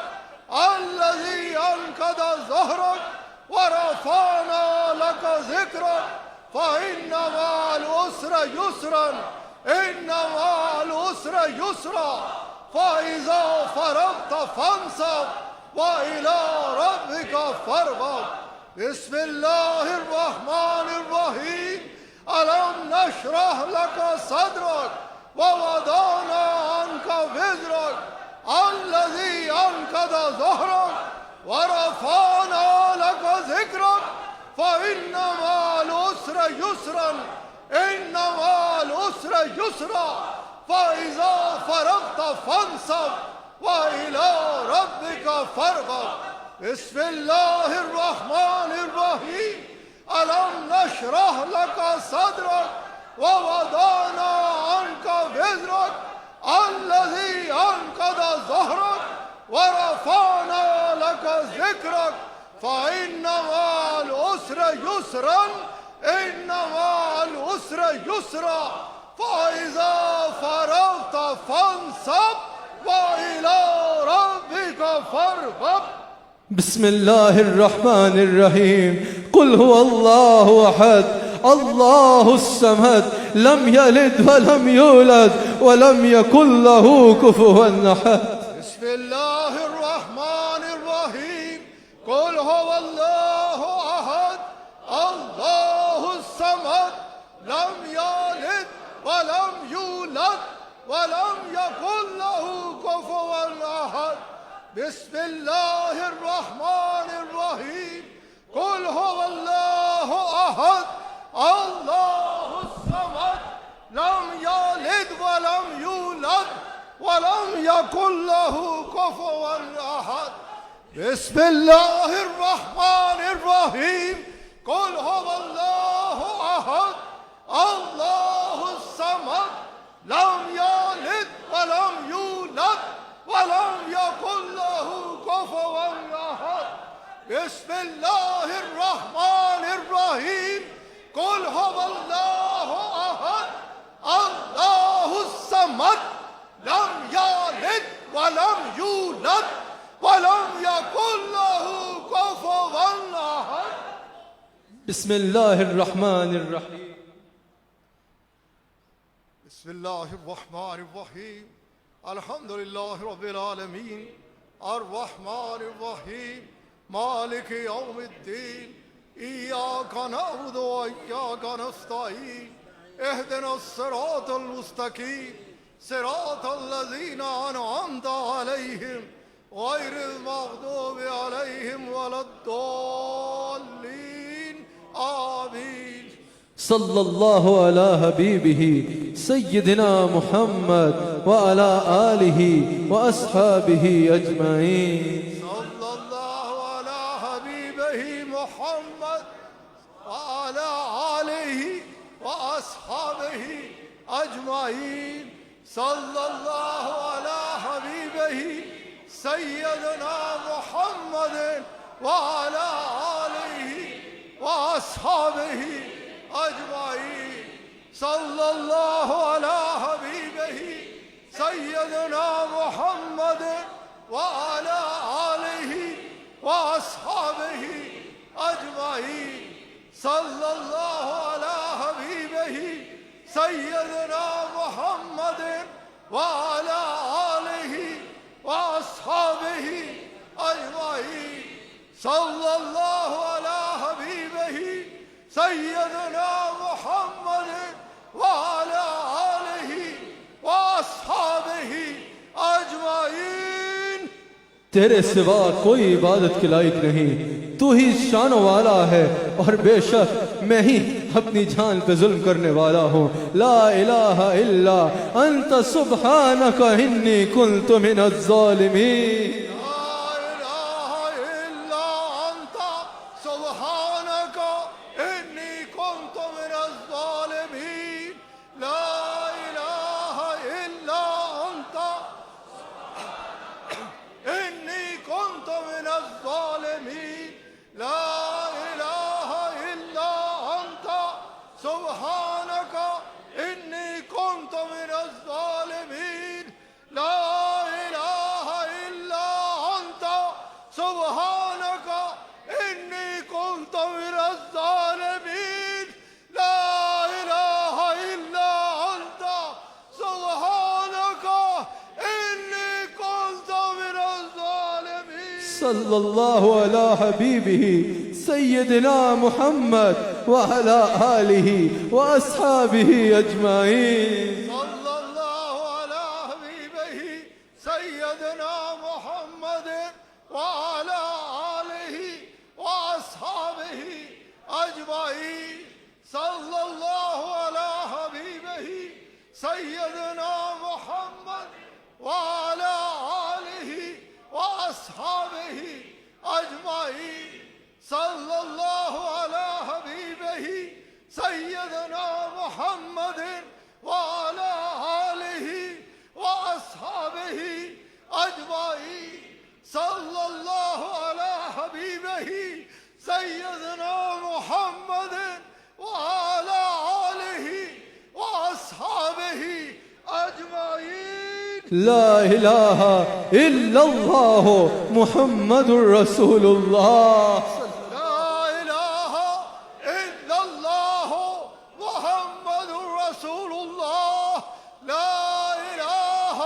الذي أنقض ظهرك ورفعنا لك ذكرك فإن مع العسر يسرا إن مع العسر يسرا فإذا فرغت فانصب وإلى ربك فارغب. بسم الله الرحمن الرحيم. ألم نشرح لك صدرك ووضعنا عنك وزرك الذي أنقض ظهرك ورفعنا لك ذكرك فإن مع العسر يسرا إن مع العسر يسرا فإذا فرغت فانصب وإلى ربك فارغب. بسم الله الرحمن الرحيم. ألم نشرح لك صدرك ووضعنا عنك وزرك الذي أنقض ظهرك ورفعنا لك ذكرك فإن مع العسر يسرا إن مع العسر يسرا فإذا فرغت فانصب وإلى ربك فارغب. بسم الله الرحمن الرحيم. قل هو الله أحد الله الصمد لم يلد ولم يولد ولم يكن له كفوا أحد. بسم الله الرحمن الرحيم. قل هو الله أحد الله الصمد لم يلد ولم يولد ولم يكن له كفوا أحد. بسم الله الرحمن الرحيم. قل هو الله أحد الله الصمد لم يلد ولم يولد ولم يكن له كفوا أحد. بسم الله الرحمن الرحيم. قل هو الله أحد الله الصمد لم يلد ولم يولد ولم يكن له كفوا أحد. بسم الله الرحمن الرحيم. قل هو الله أحد الله الصمد لم يلد ولم يولد ولم يكن له كفوا أحد. بسم الله الرحمن الرحيم. بسم الله الرحمن الرحيم. الحمد لله رب العالمين الرحمن الرحيم مالك يوم الدين إياك نعبد وإياك نستعين اهدنا الصراط المستقيم صراط الذين أنعمت عليهم غير المغضوب عليهم ولا الضالين آمين. صلى الله على حبيبه سيدنا محمد وعلى آله وأصحابه أجمعين. صلى الله على حبيبه محمد وعلى آله وأصحابه أجمعين. صلى الله على حبيبه سيدنا محمد وعلى آله وأصحابه أجمعين. صلى الله على حبيبه سيدنا محمد وعلى آله وأصحابه أجمعين. صلى الله على حبيبه سيدنا محمد وعلى آله وأصحابه أجمعين. صلى الله على حبيبه سيدنا محمد وعلى آله وأصحابه أجمعين. تیرے سوا کوئی عبادت کے لائق نہیں، تو ہی شان والا ہے، اور بے شک میں ہی اپنی جان پہ ظلم کرنے والا ہوں. لا الہ الا انت سبحانک انی کنت من الظالمین. صلی اللہ علی حبیبہ سیدنا محمد وعلی آلہ واصحابہ اجمعین. صلى الله على حبيبه سيدنا محمد وعلى آله وأصحابه أجمعين. صلى الله على حبيبه سيدنا محمد وعلى آله وأصحابه أجمعين. صلى الله على حبيبه سيدنا محمد وعلى آله وأصحابه أجمعين. صلى الله على حبيبه سيدنا محمد وعلى آله وأصحابه أجمعين. لا الہ الا اللہ محمد رسول اللہ. لا إله إلا الله محمد رسول الله. لا إله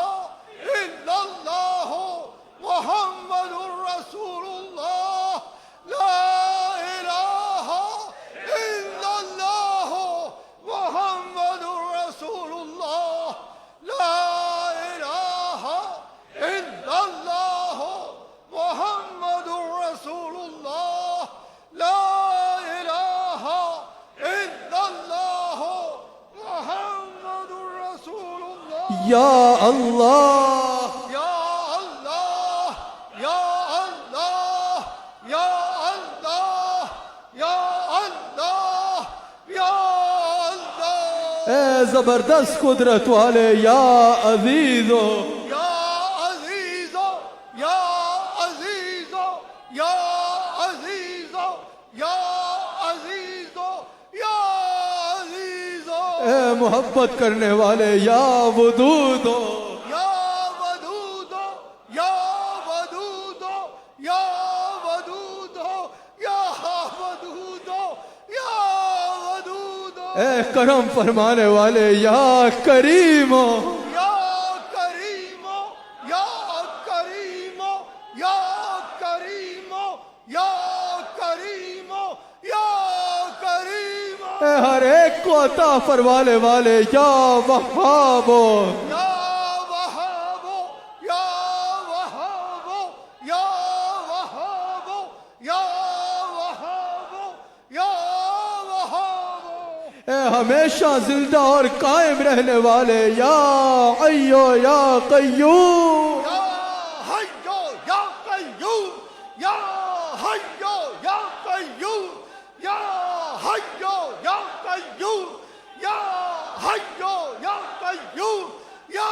إلا الله محمد رسول الله. لا إله إلا الله محمد رسول الله. لا إله إلا الله محمد رسول الله. لا إله إلا الله محمد رسول الله. یا اللہ يا الله يا الله يا الله يا الله يا الله. اے زبردست قدرت والے یا عزیزو، يا عزيز يا عزيز يا عزيز يا عزيز يا عزيز اے محبت کرنے والے یا ودود، يا ودود يا ودود يا ودود يا ودود يا ودود اے کرم فرمانے والے یا کریم، يا كريم يا كريم يا كريم يا كريم يا كريم اے ہر ایک کو عطا فرمانے والے یا وہاب، يا وهاب يا وهاب يا وهاب يا وهاب يا وهاب. اے ہمیشہ زندہ اور قائم رہنے والے یا حیو یا قیوم یا حیو یا قیوم یا حیو یا قیوم یا حیو یا قیوم یا حیو یا قیوم یا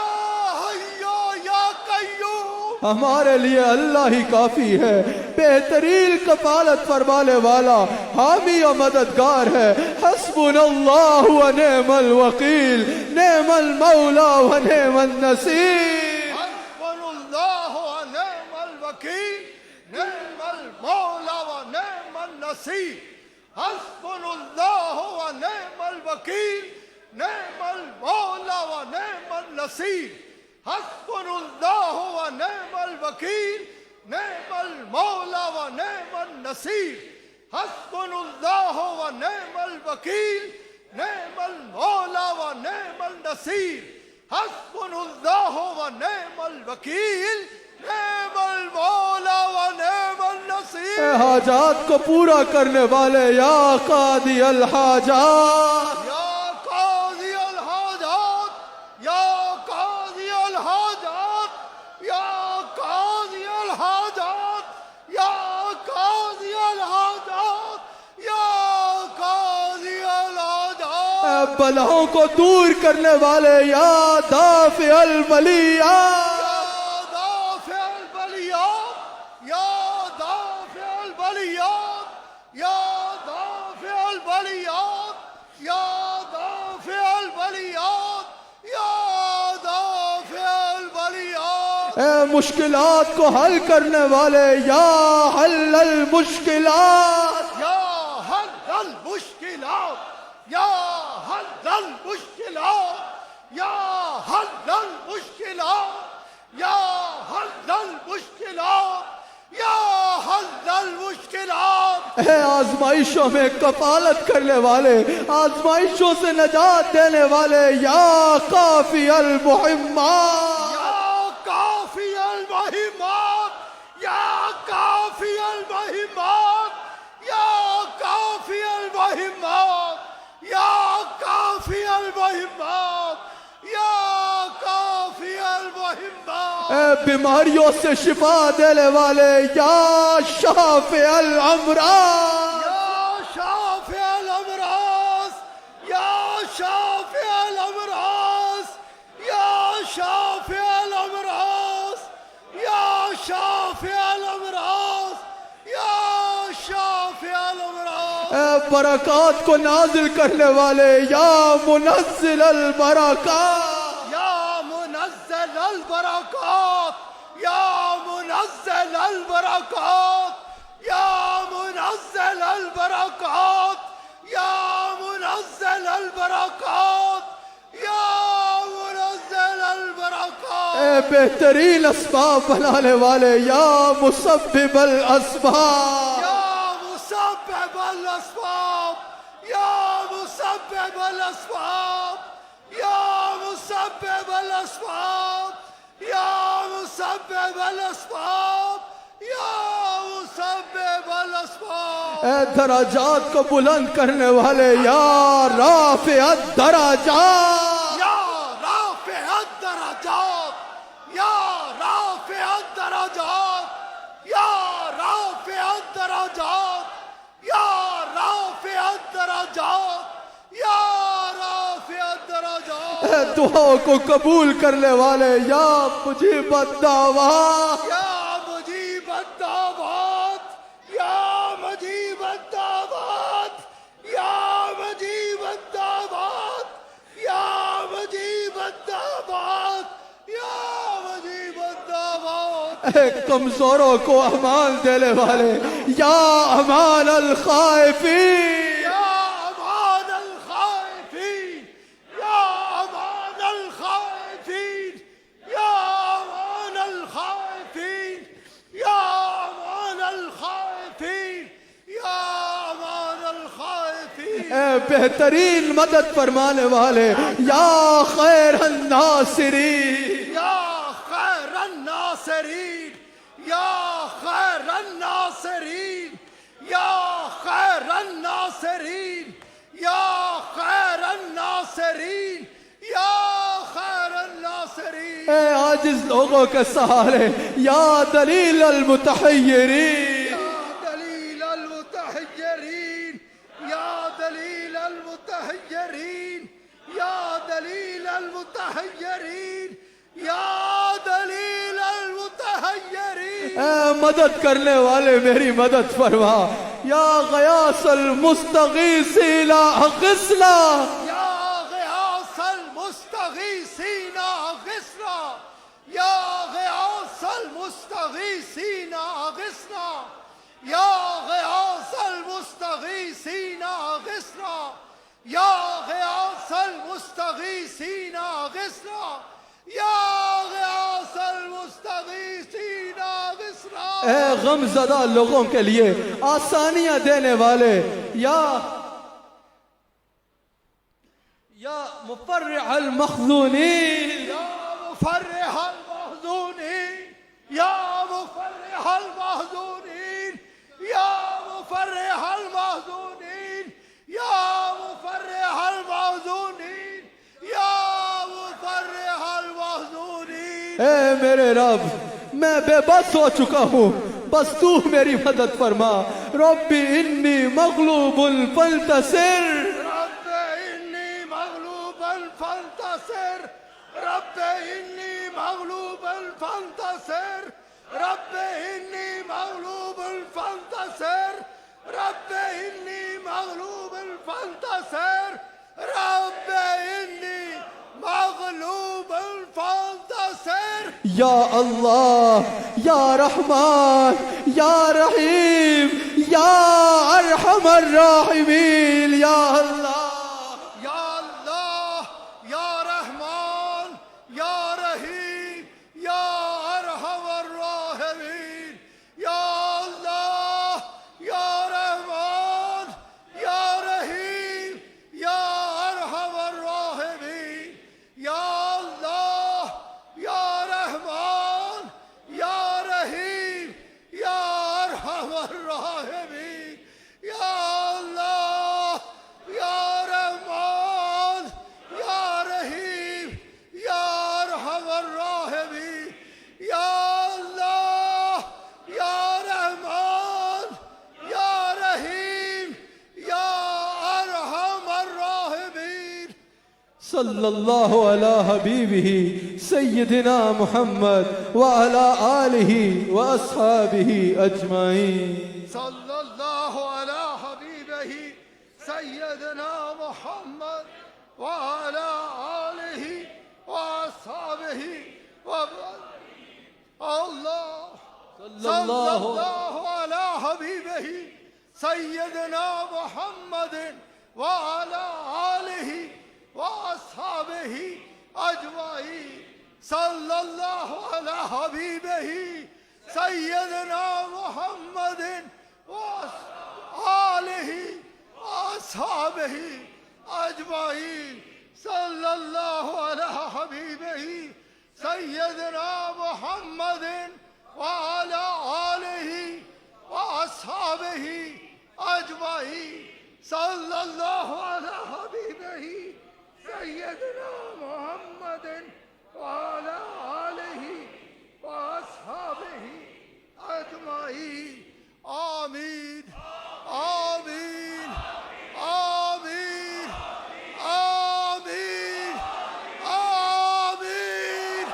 حیو یا قیوم ہمارے لیے اللہ ہی کافی ہے، بہترین کفالت فرمانے والا، حامی و مددگار ہے۔ حسبنا اللہ و نعم الوکیل، نعم المولا و نعم النصیر۔ حسبنا اللہ و نعم الوکیل، نعم المولا و نعم النصیر۔ حسبنا اللہ و نعم الوکیل، نعم المولا و نعم النصیر۔ حسبنا اللہ و نعم الوکیل، نعم المولا و نعم النصیر۔ حسبنا اللہ و نعم الوکیل، نعم المولا و نعم النصیر۔ حسبنا اللہ و نعم الوکیل، نعم المولا و نعم النصیر۔ اے حاجات کو پورا کرنے والے یا قاضی الحاجات، یا قاضی الحاجات، یا قاضی الحاجات، یا قاضی الحاجات، یا قاضی الحاجات، یا قاضی الحاجات۔ اے بلاؤں کو دور کرنے والے یا دافع البلیات، یا دافع البلیات، یا دافع البلیات، یا دافع البلیات، یا دافع البلیات، یا دافع البلیات۔ اے مشکلات کو حل کرنے والے یا حل المشکلات، یا حل المشکلات، یا حل المشکلات، یا حل المشکلات، یا حل المشکلات، یا حل المشکلات۔ اے آزمائشوں میں کفالت کرنے والے، آزمائشوں سے نجات دینے والے یا کافی المہمات، یا کافی المہمات، یا کافی المہمات، یا کافی المہمات، یا کافی المہمات، یا کافی المہمات۔ اے بیماریوں سے شفا دینے والے یا شافع الامراض، یا شافع الامراض، یا شافع الامراض، یا شافع الامراض، یا شافع الامراض، یا شافع الامراض۔ اے برکات کو نازل کرنے والے یا منزل البرکات، یا منزل البرکات، یا منزل البرکات، یا منزل البرکات، یا منزل البرکات، یا منزل البرکات۔ اے بہترین اسباب بنانے والے یا مسبب الاسباب، یا مسبب الاسباب، یا مسبب الاسباب، یا مسبب الاسباب، یا مسبب الاسباب، یا مسبب الاسباب۔ اے درجات کو بلند کرنے والے یا رافع الدرجات، یا رافع الدرجات، یا رافع الدرجات، یا رافع الدرجات، یا رافع الدرجات، یا رافع الدرجات۔ اے دعاؤں کو قبول کرنے والے یا مجیب الدعوات، یا مجیب الدعوات، یا مجیب الدعوات، یا مجیب الدعوات، یا مجیب الدعوات، یا مجیب الدعوات۔ اے کمزوروں کو امان دینے والے یا امان الخائفین، یا امان الخائفین، یا امان الخائفین، یا امان الخائفین، یا امان الخائفین، یا امان الخائفین۔ اے بہترین مدد فرمانے والے یا خیر الناصرین، یا خیر الناصرین، یا خیر الناصرین، یا خیر الناصرین، یا خیر الناصرين يا خير الناصرين اے عاجز لوگوں کے سہارے یا دلیل المتحیرین يا دليل المتحيرين يا دليل المتحيرين يا دليل المتحيرين يا دليل المتحيرين اے مدد کرنے والے میری مدد فرما یا غیاث المستغیثین اغثنا يا غياث المستغيثين أغثنا يا غياث المستغيثين أغثنا يا غياث المستغيثين أغثنا يا غياث المستغيثين أغثنا يا غياث المستغيثين أغثنا اے غم زدہ لوگوں کے لیے آسانیاں دینے والے یا مفرح المخذونین يا مفرح المحزونين يا مفرح المحزونين يا مفرح المحزونين يا مفرح المحزونين يا مفرح المحزونين اے میرے رب میں بے بس ہو چکا ہوں بس تو میری مدد فرما رب انی مغلوب فانتصر رب إني مغلوب فانتصر رب إني مغلوب فانتصر رب إني مغلوب فانتصر رب إني مغلوب فانتصر رب إني مغلوب فانتصر یا اللہ یا رحمان یا رحیم یا ارحم الراحمین یا اللہ يا الله يا رحمن يا رحيم يا أرحم الراحمين يا الله يا رحمن يا رحيم يا أرحم الراحمين يا الله يا رحمن يا رحيم يا أرحم الراحمين يا الله يا رحمن يا رحيم يا أرحم الراحمين يا الله يا رحمن يا رحيم يا أرحم الراحمين صلی اللہ علی حبیبہ سیدنا محمد وعلی آلہ واصحابہ اجمعین صلى الله على حبيبه سيدنا محمد وعلى آله وأصحابه الله صلى الله على حبيبه سيدنا محمد وعلى آله وأصحابه أجمعين صلى الله على حبيبه سيدنا محمد وآله وأصحابه أجمعين صلى الله على حبيبه سيدنا محمد وعلى آله وأصحابه أجمعين صلى الله على حبيبه سيدنا محمد وعلى آله وأصحابه أجمعين آمين آمين آمين آمين آمين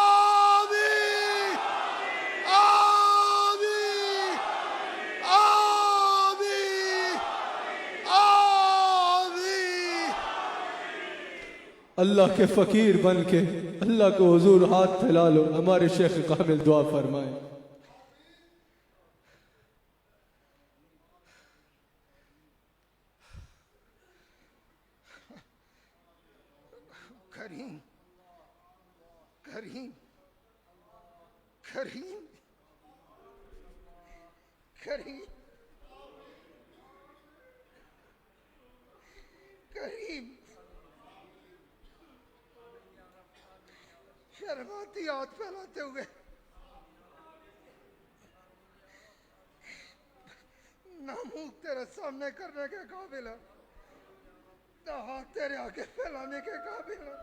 آمين آمين آمين آمين اللہ کے فقیر بن کے اللہ کو حضور ہاتھ پھیلا لو ہمارے شیخ کامل دعا فرمائیں کریم کریم کریم کریم کریم شرماتی ہاتھ پھیلاتے ہوئے ناموک تیرے سامنے کرنے کے قابل ہے نہ ہاتھ تیرے آگے پھیلانے کے قابل ہوں۔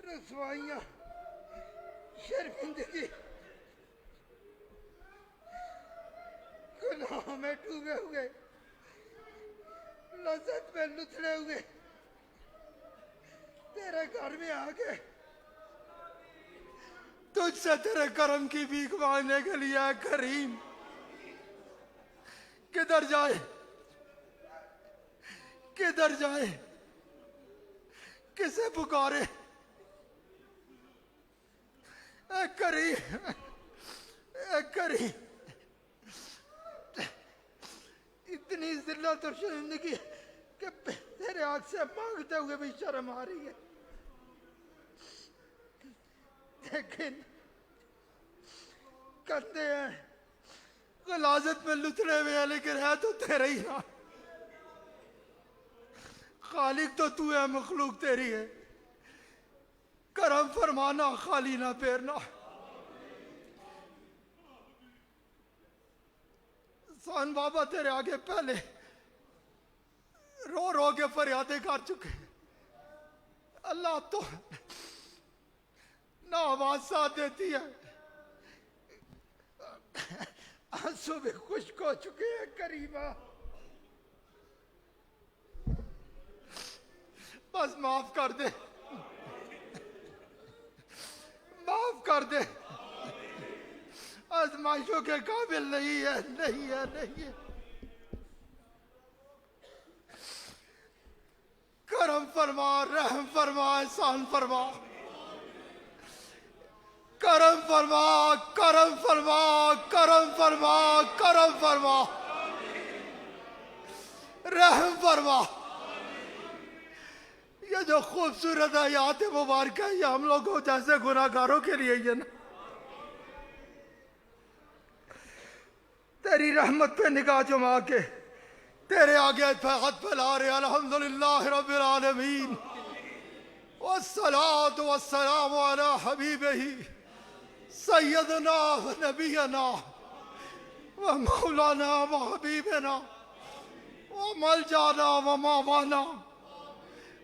رسوائیاں، شرمندگی، گناہوں میں ڈوبے ہوئے، لذت میں لتڑے ہوئے تیرے گھر میں آ گئے، تجھ سے تیرے کرم کی بھیک مانگنے کے لیے اے کریم کدھر جائے، کدھر جائے، کسے پکارے؟ اے کریم، اے کریم، اتنی ذلت اور شرمندگی کہ تیرے ہاتھ سے مانگتے ہوئے بھی شرم آ رہی ہے، لیکن کندھے ہیں، غلاظت میں لتڑے ہوئے ہیں، لیکن ہے تو تیرے ہی نا۔ خالق تو تو ہے، مخلوق تیری ہے، کرم فرمانا، خالی نہ پھیرنا۔ سان بابا تیرے آگے پہلے رو رو کے فریادیں کر چکے، اللہ تو نہ آواز ساتھ دیتی ہے، آنسو بھی خشک ہو چکے ہیں کریمہ، بس معاف کر دے، معاف کر دے، آزمائشوں کے قابل نہیں ہے، نہیں ہے، نہیں ہے۔ کرم فرما، رحم فرما، احسان فرما، کرم فرما، کرم فرما، کرم فرما، کرم فرما، رحم فرما۔ یہ جو خوبصورت آیات مبارکہ یہ ہم لوگوں جیسے گناہگاروں کے لیے یہ نا، تیری رحمت پہ نگاہ جما کے تیرے آگے ہاتھ پھیلا رہے، الحمدللہ رب العالمین، والصلاة والسلام علی حبیبہ سیدنا و نبینا و مولانا و حبیبنا و ملجانا و ماوانا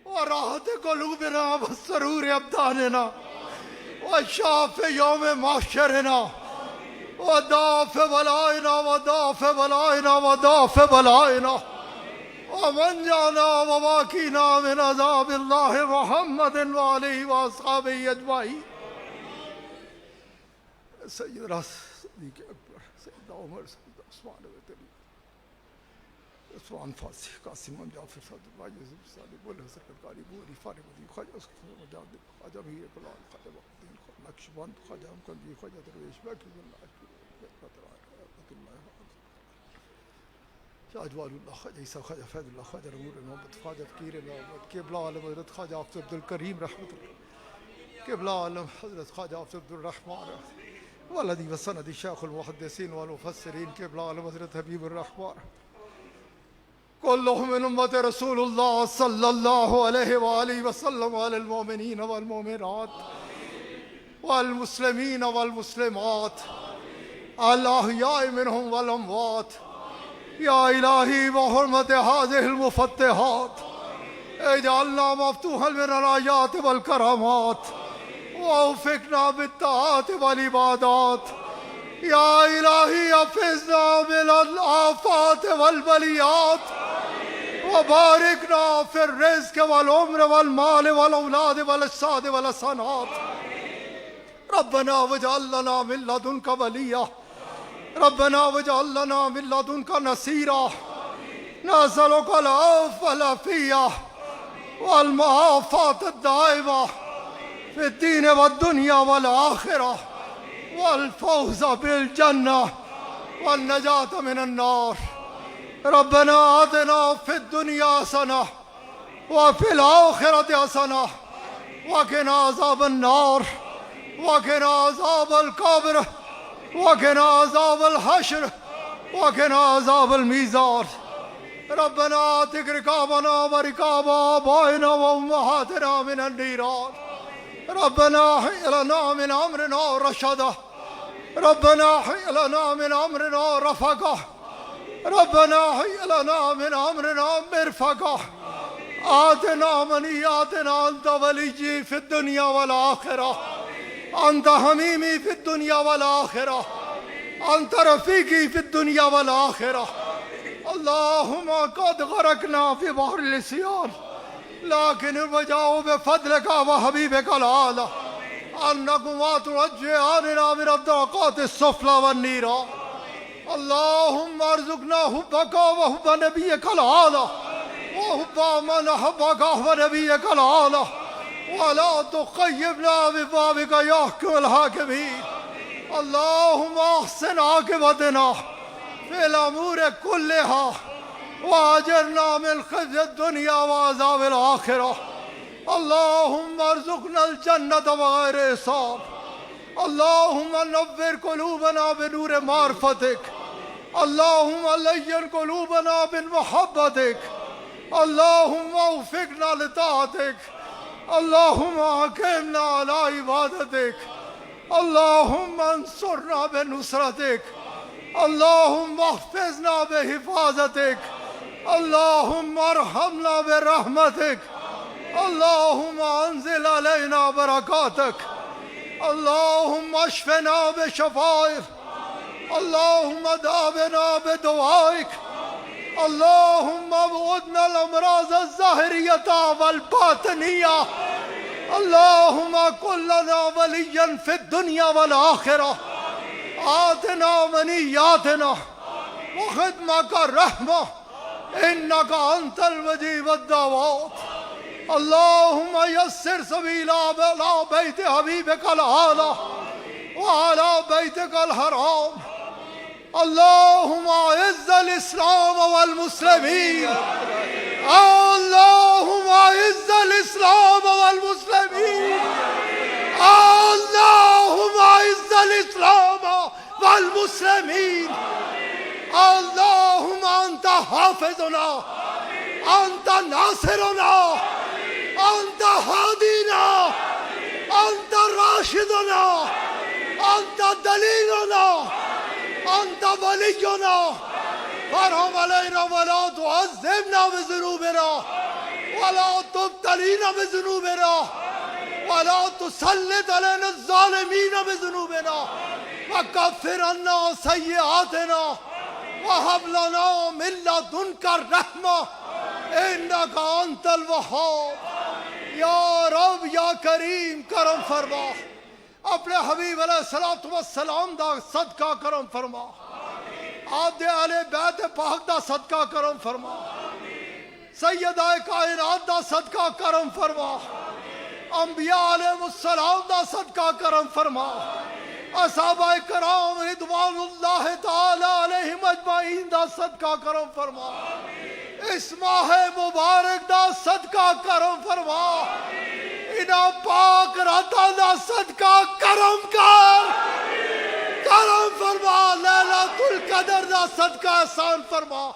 و راحت قلوبنا و سرور ابداننا و شاف یوم محشرنا و دافع بلائنا و دافع بلائنا و دافع بلائنا و من جانا و واقینا من عذاب اللہ محمد و علیہ و اصحابہ اجمعین۔ سیدنا صدیق اکبر، سیدنا عمر، سیدنا عثمان عثمان فاسی، قاسم جعفر صادق، یوسف صادق، بول حسن قاری، بولی فارغ الدین، خواجہ مجاہد، خواجہ میر کلال، خواجہ بختین، نقشبند، خواجہ امکندی، خواجہ درویش، بیٹھ اللہ شاہ اجوال اللہ، خواجہ عیسیٰ، خواجہ فیض اللہ، خواجہ نور محمد، خواجہ فقیر محمد، قبلہ عالم حضرت خواجہ حافظ عبد الکریم رحمۃ اللہ، قبلہ عالم حضرت خواجہ حافظ عبد الرحمن والذی وسندی شیخ المحدثین والمفسرین، قبلہ عالم حضرت حبیب الرحمن، کلہم من امت رسول اللہ صلی اللہ علیہ وآلہ وسلم، علی المؤمنین والمؤمنات والمسلمین والمسلمات الاحیاء منہم والاموات، یا الہی بحرمت هذه المفتحات اجعلنا مفتوحا من الآیات والکرامات ووفقنا بالطاعات والعبادات، یا الہی حفظنا من الآفات والبلیات وبارکنا فی الرزق والعمر والمال والاولاد والاجساد والحسنات، ربنا واجعل لنا من لدنک ولیا، ربنا واجعل لنا من لدنک نصیرا، نسألک العفو والعافیہ والمعافاة الدائمہ فی الدین والدنیا والآخرہ والفوز بالجنہ والنجاة من النار، ربنا آتنا فی الدنیا حسنہ وفی الآخرة حسنہ وقنا عذاب النار وقنا عذاب القبر وقنا عذاب الحشر وقنا عذاب الميزان، ربنا آتق رقابنا ورقاب آبائنا وأمهاتنا من النيران، ربنا هيئ لنا من أمرنا رشدا، ربنا هيئ لنا من أمرنا رفقا، ربنا هيئ لنا من أمرنا مرفقا آتنا منياتنا أنت وليي في الدنيا والآخرة أنت حميمي في الدنيا والآخرة أنت رفيقي في الدنيا والآخرة اللهم قد غرقنا في بحر العصيان لكن ارجعوا بفضلك وحبيبك الأعلى أنكما ترجعاننا من الطرقات السفلى والنيران اللهم ارزقنا حبك وحب نبيك الأعلى وحب من أحبك ونبيك الأعلى ولا تخيبنا ببابك يا أحكم الحاكمين اللهم أحسن عاقبتنا في الأمور كلها وأجرنا من خزي الدنيا وعذاب الآخرة اللهم ارزقنا الجنة بغير حساب اللهم نور قلوبنا بنور معرفتك اللهم لين قلوبنا بمحبتك اللهم وفقنا لطاعتك اللهم أقمنا على عبادتك اللهم انصرنا بنصرتك اللهم احفظنا بحفاظتك اللهم ارحمنا برحمتك اللهم انزل علينا بركاتك اللهم اشفنا بشفائك اللهم داونا بدعائك اللهم ابعدنا الامراض الظاهرية والباطنية اللهم كن لنا وليا في الدنيا والآخرة آتنا منياتنا وخدمك الرحمة إنك أنت المجيب الدعوات اللهم يسر سبيل على بيت حبيبك الأعلى وعلى بيتك الحرام اللهم أعز الإسلام والمسلمين اللهم أعز الإسلام والمسلمين اللهم أعز الإسلام والمسلمين اللهم أنت حافظنا أنت ناصرنا أنت هادينا أنت راشدنا أنت دليلنا أنت ولينا فارحم علينا ولا تعذبنا بذنوبنا ولا تبتلينا بذنوبنا ولا تسلط علينا الظالمين بذنوبنا وكفر عنا سيئاتنا وهب لنا من لدنك الرحمة إنك أنت الوهاب یا رب یا کریم کرم فرما اپنے حبیب علیہ السلام دا صدقہ کرم فرما آدھے اہل بیت پاک دا صدقہ کرم فرما سیدہ کائنات دا صدقہ کرم فرما انبیاء علیہ السلام دا صدقہ کرم فرما اصحابہ کرام رضوان اللہ تعالی علیہم اجمعین دا صدقہ کرم فرما اس ماہ مبارک دا صدقہ کرم فرما انہا پاک راتاں دا صدقہ کرم فرما لیلۃ القدر دا صدقہ احسان فرما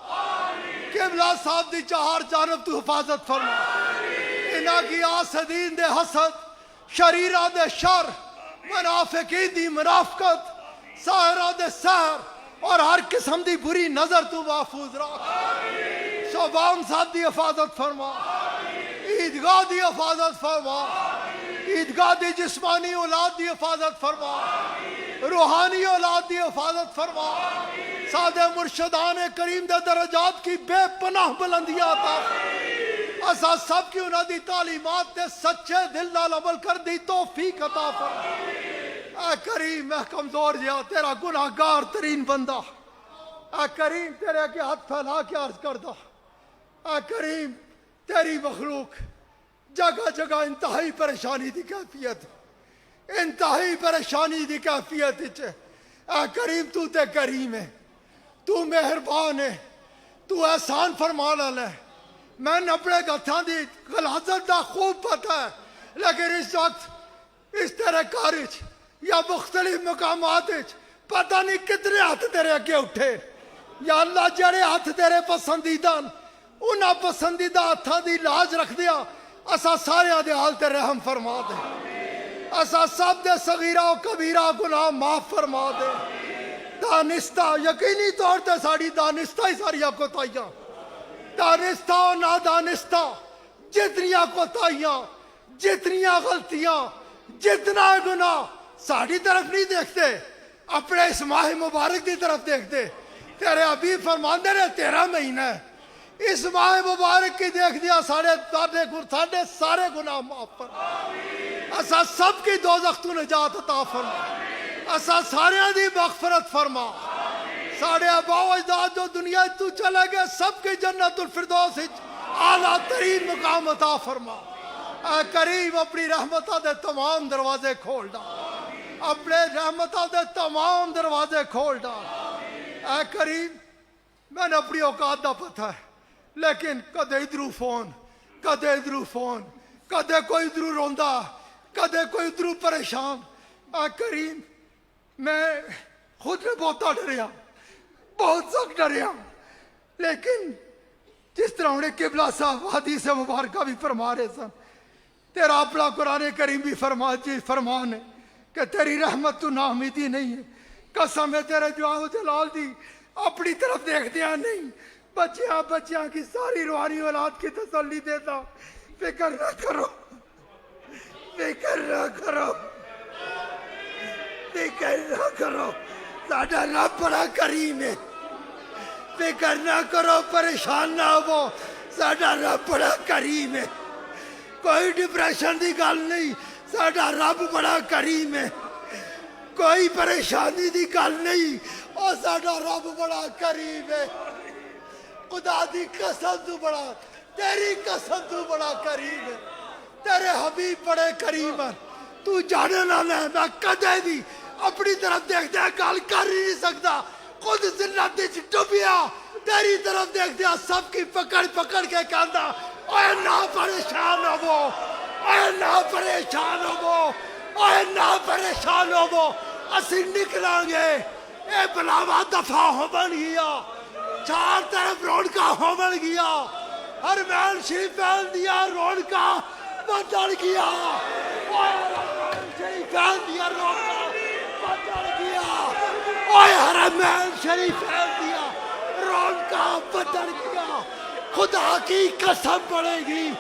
قبلہ صاحب دی چہار جانب تو حفاظت فرما انہا کی آسدین دے حسد شریرہ دے شر منافقین دی منافقت ساحرہ دے سحر اور ہر قسم دی بری نظر تو محفوظ رکھ شعبان صاحب دی حفاظت فرما عیدگاہ دی حفاظت فرما عیدگاہ دی جسمانی اولاد دی حفاظت فرما روحانی اولاد دی حفاظت فرما سادہ مرشدان کریم دے درجات کی بے پناہ بلندیاں عطا اسا سب کی انہاں دی تعلیمات تے سچے دل نال عمل کر دی توفیق عطا فرما اے کریم میں کمزور جہاں تیرا گناہگار ترین بندہ اے کریم تیرے کے ہاتھ پھیلا کے عرض کردہ اے کریم تیری مخلوق جگہ جگہ انتہائی پریشانی دی کیفیت انتہائی پریشانی دی کیفیت اے کریم تو تے کریم ہے تو مہربان ہے تو احسان فرمانا لے میں نے اپنے گتھاں دی غلاظت دا خوب پتہ ہے لیکن اس وقت اس طرح کارج یا مختلف مقامات پتہ نہیں کتنے ہاتھ تیرے اگے اٹھے یا اللہ جڑے ہاتھ تیرے پسندیدہ انہاں پسندیدہ ہاتھاں دی لاج رکھ دیا اسا سارے دے حال تے رحم فرما دے اسا سب دے صغیرہ و کبیرہ گناہ معاف فرما دے دانستہ یقینی طور تے ساری دانستہ ہی ساری کوتاہیاں دانستہ و نادانستہ جتنیاں کوتاہیاں جتنیاں غلطیاں جتنا گناہ ساری طرف نہیں دیکھتے اپنے اس ماہ مبارک کی طرف دیکھتے تیرے حبیب فرماندے نے 13 مہینہ ہے اس ماہ مبارک کی دیکھ دیا سارے سارے گناہ معاف فرما اسا سب کی دوزخ تو نجات عطا فرما اسا سارے دی مغفرت فرما سارے آبا و اجداد جو دنیا تو چلے گئے سب کی جنت الفردوس اعلیٰ ترین مقام عطا فرما اے کریم اپنی رحمتہ دے تمام دروازے کھول ڈال اپنے رحمتہ دے تمام دروازے کھول ڈال اے کریم میں نے اپنی اوقات دا پتہ ہے لیکن کدے ادھرو فون کدے ادھرو فون کدے کوئی ادھرو روندا کدے کوئی ادھرو پریشان اے کریم میں خود نے بہت ڈریا بہت سخت ڈریا لیکن جس طرح انہیں قبلہ صاحب حدیث مبارکہ بھی فرما رہے سن تیرا اپنا قرآن کریم بھی فرمان ہے کہ تیری رحمت تو ناامیدی نہیں ہے قسم ہے تیرے جواب جلال دی اپنی طرف دیکھ دیا نہیں بچیاں کی ساری روحانی اولاد کی تسلی دیتا فکر نہ کرو فکر نہ کرو فکر نہ کرو ساڈا رب بڑا کریم ہے فکر نہ کرو پریشان نہ ہو ساڈا رب بڑا کریم ہے کوئی ڈپریشن دی گل نہیں ساڈا رب بڑا کریم ہے کوئی پریشانی دی گل نہیں اور ساڈا رب بڑا کریم ہے خدا دی قسم تو بڑا تیری قسم تو بڑا کریم ہے تیرے حبیب بڑے کریم ہے تو جانے نہ لے میں کدے بھی اپنی طرف دیکھ دیا گل کر ہی نہیں سکتا خود ذلت دی ڈوبیا تیری طرف دیکھ دیا سب کی پکڑ کے کہندا اے نہ پریشان ہو اے نہ پریشان ہو اے نہ پریشان ہو اسی نکلیں گے اے بلاوا دفاع ہو بن گیا چار طرف رونقاں ہو بن گیا ہر محل شریف پہن دیا رونقاں بدل گیا شریف پہن دیا رونقاں بدل گیا اوے ہر محل شریف پہن دیا رونقاں بدل گیا خدا کی قسم پڑے گی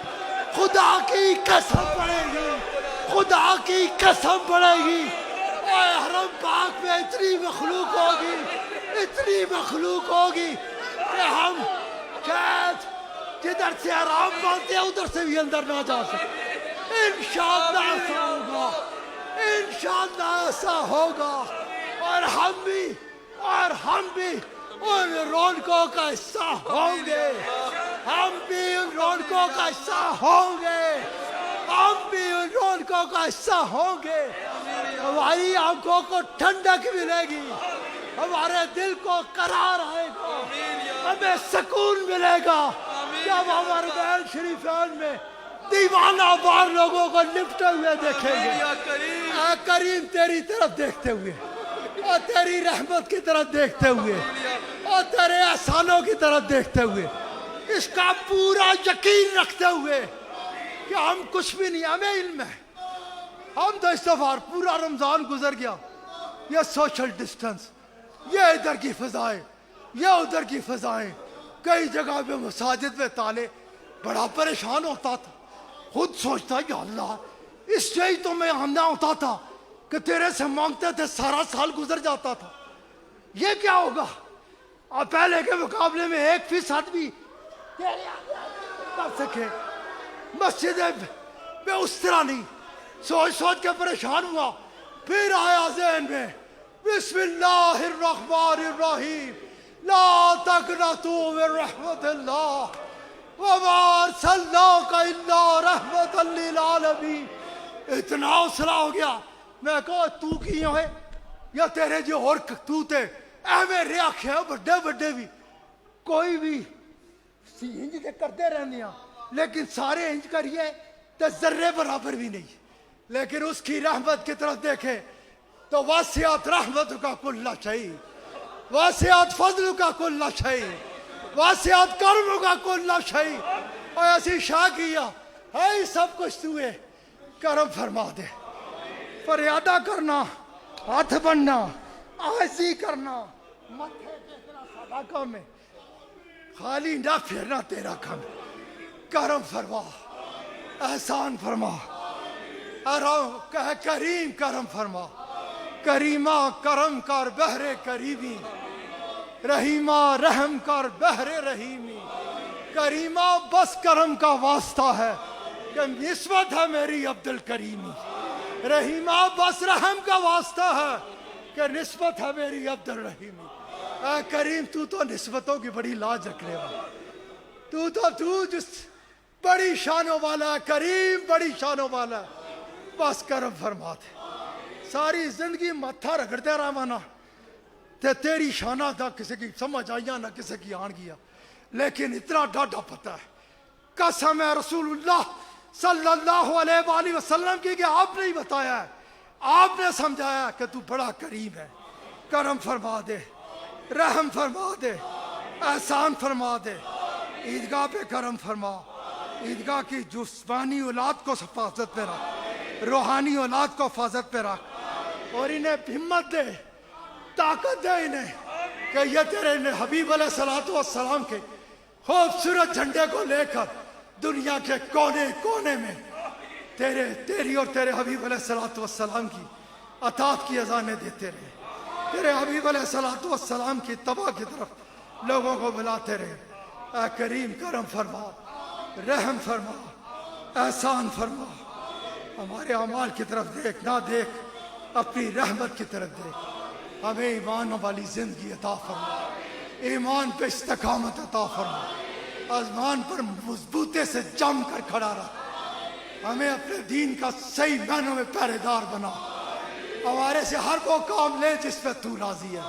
خدا کی قسم پڑے گی خدا کی قسم پڑے گی اوے حرم پاک میں اتنی مخلوق ہوگی کہ ہم شاید جدھر سے آرام مانتے ہیں ادھر سے بھی اندر نہ جا سکتے انشاءاللہ ایسا ہوگا انشاءاللہ ایسا ہوگا اور ہم بھی ان رونقوں کا حصہ ہوں گے ہم بھی ان رونقوں کا حصہ ہوں گے ہم بھی ان رونقوں کا حصہ ہوں گے ہماری آنکھوں کو ٹھنڈک ملے گی ہمارے دل کو قرار آئے گا ہمیں سکون ملے گا جب ہمارے محل شریفین میں دیوانہ بار لوگوں کو لپٹے ہوئے دیکھیں گے اے کریم تیری طرف دیکھتے ہوئے اور تیری رحمت کی طرف دیکھتے ہوئے اور تیرے احسانوں کی طرف دیکھتے ہوئے اس کا پورا یقین رکھتے ہوئے کہ ہم کچھ بھی نہیں ہمیں علم ہے ہم تو استغفار پورا رمضان گزر گیا یہ سوشل ڈسٹنس یہ ادھر کی فضائیں یہ ادھر کی فضائیں کئی جگہ پہ مساجد میں تالے بڑا پریشان ہوتا تھا خود سوچتا یا اللہ اس سے ہی تو میں آنا ہوتا تھا کہ تیرے سے مانگتے تھے سارا سال گزر جاتا تھا یہ کیا ہوگا اور پہلے کے مقابلے میں 1% بھی تیرے کر سکے مسجد میں اس طرح نہیں سوچ کے پریشان ہوا پھر آیا ذہن میں بسم اللہ الرحمن الرحیم لا تقنطوا من رحمت اللہ وما ارسلناک الا رحمت للعالمین اتنا حوصلہ ہو گیا میں کہا تو کیوں ہے یا تیرے جو اور تو تے اے میرے آنکھیں بڑے بھی کوئی بھی انج تے کرتے رہنے ہیں لیکن سارے انج کریے تے ذرے برابر بھی نہیں لیکن اس کی رحمت کی طرف دیکھیں تو واسعت رحمت کا کل شیء واسعت فضل کا کل شیء واسعت کرم کا کل شیء اور ایسی شاہ کیا ہے سب کچھ تو ہے کرم فرما دے فریادہ کرنا ہاتھ بننا آجزی کرنا متھے ٹیکنا ساڈا کام ہے، خالی نہ پھرنا تیرا کام ہے۔ کرم فرما، احسان فرما، کریم کرم فرما، کریمہ کرم کر بہر کریمی، رحیمہ رحم کر بہر رحیمی، کریمہ بس کرم کا واسطہ ہے کہ نسبت ہے میری عبد الکریمی، رحیمہ بس رحم کا واسطہ ہے کہ نسبت ہے میری عبد الرحیمی۔ اے کریم تو تو نسبتوں کی بڑی لاج رکھنے والا، تو جس بڑی شانوں والا ہے، کریم بڑی شانوں والا ہے، بس کرم فرما دے۔ ساری زندگی ماتھا رگڑتے رہا مانا تے تیری شانہ نہ کسی کی سمجھ آئیا نہ کسی کی آن گیا، لیکن اتنا ڈاڈا پتہ ہے، قسم ہے رسول اللہ صلی اللہ علیہ وآلہ وسلم کی کہ آپ نے ہی بتایا ہے، آپ نے سمجھایا کہ تو بڑا کریم ہے۔ کرم فرما دے، رحم فرما دے، احسان فرما دے، عیدگاہ پہ کرم فرما، عیدگاہ کی جسمانی اولاد کو حفاظت پہ رکھ، روحانی اولاد کو حفاظت پہ رکھ، اور انہیں ہمت دے، طاقت دے انہیں کہ یہ تیرے حبیب علیہ السلام کے خوبصورت جھنڈے کو لے کر دنیا کے کونے کونے میں تیری اور تیرے حبیب علیہ السلام کی اطاعت کی اذانیں دیتے رہے، تیرے حبیب علیہ السلام کی اتباع کی طرف لوگوں کو بلاتے رہے۔ اے کریم کرم فرما، رحم فرما، احسان فرما، ہمارے اعمال کی طرف دیکھ، نہ دیکھ اپنی رحمت کی طرف دیکھ، ہمیں ایمان والی زندگی عطا فرما، ایمان پہ استقامت عطا فرما، آسمان پر مضبوطی سے جم کر کھڑا رہا، ہمیں اپنے دین کا صحیح معنوں میں پہرے دار بنا، ہمارے سے ہر وہ کام لے جس پہ تو راضی ہے،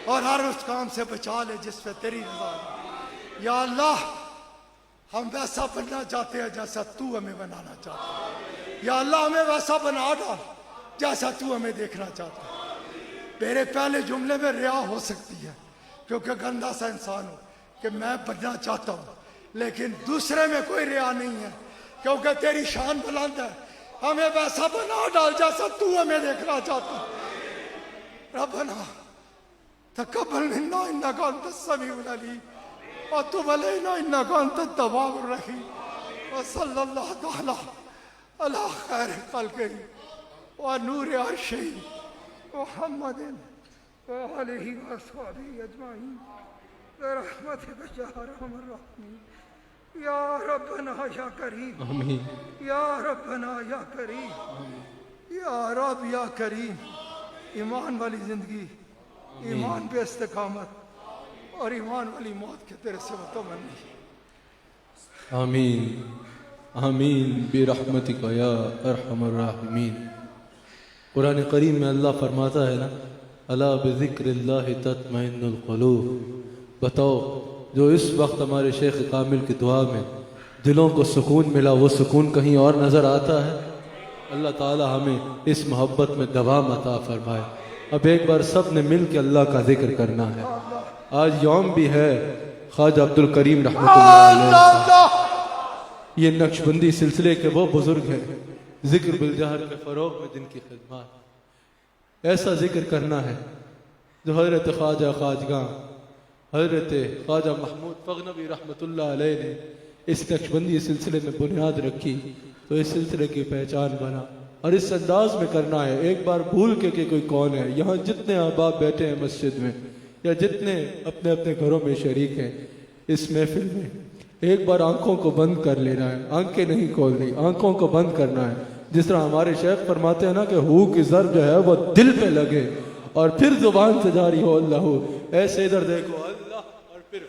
اور ہر اس کام سے بچا لے جس پہ تیری رضا ہے۔ یا اللہ ہم ویسا بننا چاہتے ہیں جیسا تو ہمیں بنانا چاہتا ہے، یا اللہ ہمیں ویسا بنا ڈال جیسا تو ہمیں دیکھنا چاہتا ہے۔ میرے پہلے جملے میں ریا ہو سکتی ہے کیونکہ گندا سا انسان ہوں کہ میں بننا چاہتا ہوں، لیکن دوسرے میں کوئی ریا نہیں ہے کیونکہ تیری شان بلند ہے، ہمیں ویسا بنا ڈال جیسا تو ہمیں دیکھنا چاہتا ہے۔ ربنا تقبل منا انک انت السمیع العلیم وتب علینا انک انت التواب الرحیم، وصلی اللہ تعالی علی خیر خلقہ ونور عرشہ محمد وآلہ وصحبہ اجمعین برحمتک یا ارحم الراحمین۔ یا ربنا یا کریم، آمین، یا ربنا یا کریم، یا رب یا کریم، ایمان والی زندگی، ایمان پہ استقامت اور ایمان والی موت کے تیرے سے متمنی۔ آمین آمین برحمتک یا ارحم الراحمین۔ قرآن کریم میں اللہ فرماتا ہے نا، الا بذکر اللہ تطمئن القلوب۔ بتاؤ جو اس وقت ہمارے شیخ کامل کی دعا میں دلوں کو سکون ملا، وہ سکون کہیں اور نظر آتا ہے؟ اللہ تعالی ہمیں اس محبت میں دوام عطا فرمائے۔ اب ایک بار سب نے مل کے اللہ کا ذکر کرنا ہے۔ آج یوم بھی ہے خواجہ عبد الکریم رحمۃ اللہ علیہ، یہ نقشبندی سلسلے کے وہ بزرگ ہیں، ذکر بالجہر کے فروغ میں جن کی خدمات، ایسا ذکر کرنا ہے جو حضرت خواجہ خواجگاں حضرت خواجہ محمود فغنوی رحمۃ اللہ علیہ نے اس نقشبندی سلسلے میں بنیاد رکھی تو اس سلسلے کی پہچان بنا، اور اس انداز میں کرنا ہے۔ ایک بار بھول کے کہ کوئی کون ہے، یہاں جتنے احباب بیٹھے ہیں مسجد میں یا جتنے اپنے اپنے گھروں میں شریک ہیں اس محفل میں، ایک بار آنکھوں کو بند کر لینا ہے، آنکھیں نہیں کھولنی، آنکھوں کو بند کرنا ہے۔ جس طرح ہمارے شیخ فرماتے ہیں نا کہ ہو کی ضرب جو ہے وہ دل پہ لگے اور پھر زبان سے جاری ہو اللہ، ایسے ادھر دیکھو اللہ اور پھر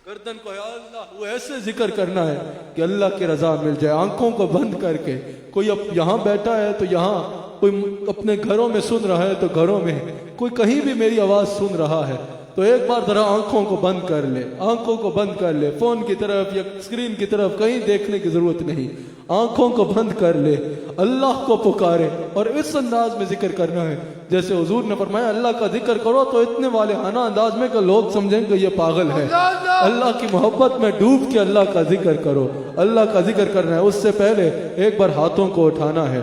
گردن کو یا اللہ، وہ ایسے ذکر کرنا ہے کہ اللہ کی رضا مل جائے۔ آنکھوں کو بند کر کے، کوئی یہاں بیٹھا ہے تو یہاں، کوئی اپنے گھروں میں سن رہا ہے تو گھروں میں، کوئی کہیں بھی میری آواز سن رہا ہے تو ایک بار ذرا آنکھوں کو بند کر لے، آنکھوں کو بند کر لے، فون کی طرف یا اسکرین کی طرف کہیں دیکھنے کی ضرورت نہیں، آنکھوں کو بند کر لے، اللہ کو پکارے اور اس انداز میں ذکر کرنا ہے جیسے حضور نے فرمایا اللہ کا ذکر کرو تو اتنے والہانہ انداز میں کہ لوگ سمجھیں کہ یہ پاگل ہے۔ اللہ کی محبت میں ڈوب کے اللہ کا ذکر کرو، اللہ کا ذکر کرنا ہے۔ اس سے پہلے ایک بار ہاتھوں کو اٹھانا ہے۔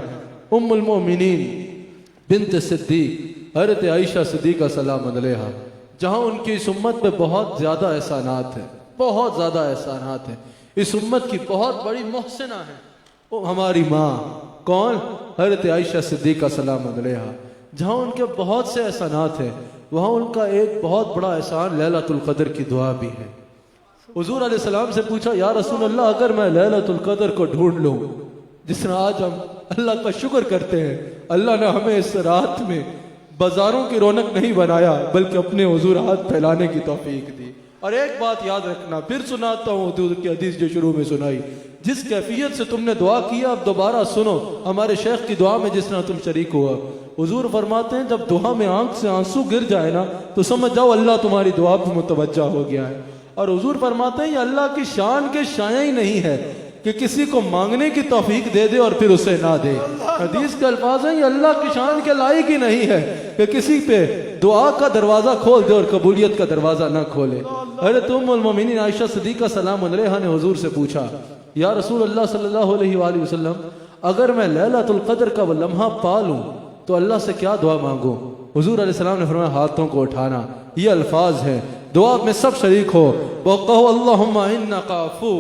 ام المؤمنین بنت صدیق حضرت عائشہ صدیقہ سلام علیہا جہاں ان کی اس امت پہ بہت زیادہ احسانات ہیں، بہت زیادہ احسانات ہیں، اس امت کی بہت بڑی محسنہ ہے وہ ہماری ماں، کون؟ حضرت عائشہ صدیقہ سلام علیہا۔ جہاں ان کے بہت سے احسانات ہیں، وہاں ان کا ایک بہت بڑا احسان لیلۃ القدر کی دعا بھی ہے۔ حضور علیہ السلام سے پوچھا، یا رسول اللہ اگر میں لیلۃ القدر کو ڈھونڈ لوں، جس طرح آج ہم اللہ کا شکر کرتے ہیں، اللہ نے ہمیں اس رات میں بازاروں کی رونق نہیں بنایا بلکہ اپنے حضورات پھیلانے کی توفیق دی۔ اور ایک بات یاد رکھنا، پھر سناتا ہوں حضور کی حدیث جو شروع میں سنائی، جس کیفیت سے تم نے دعا کیا اب دوبارہ سنو ہمارے شیخ کی دعا میں جس طرح تم شریک ہوا۔ حضور فرماتے ہیں جب دعا میں آنکھ سے آنسو گر جائے نا تو سمجھ جاؤ اللہ تمہاری دعا پہ متوجہ ہو گیا ہے۔ اور حضور فرماتے ہیں یہ اللہ کی شان کے شایع ہی نہیں ہے کہ کسی کو مانگنے کی توفیق دے دے اور پھر اسے نہ دے۔ حدیث کے الفاظ ہیں یہ اللہ کی شان کے لائق ہی نہیں ہے کہ کسی پہ دعا کا دروازہ کھول دے اور قبولیت کا دروازہ نہ کھولے۔ حضرت ام المومنین عائشہ صدیقہ سلام علیہا نے حضور سے پوچھا، یا رسول اللہ صلی اللہ علیہ وآلہ وسلم اگر میں لیلۃ القدر کا وہ لمحہ پا لوں تو اللہ سے کیا دعا مانگوں؟ حضور علیہ السلام نے فرمایا ہاتھوں کو اٹھانا۔ یہ الفاظ ہیں، دعا میں سب شریک ہو، وہ کہو اللہم انک عفو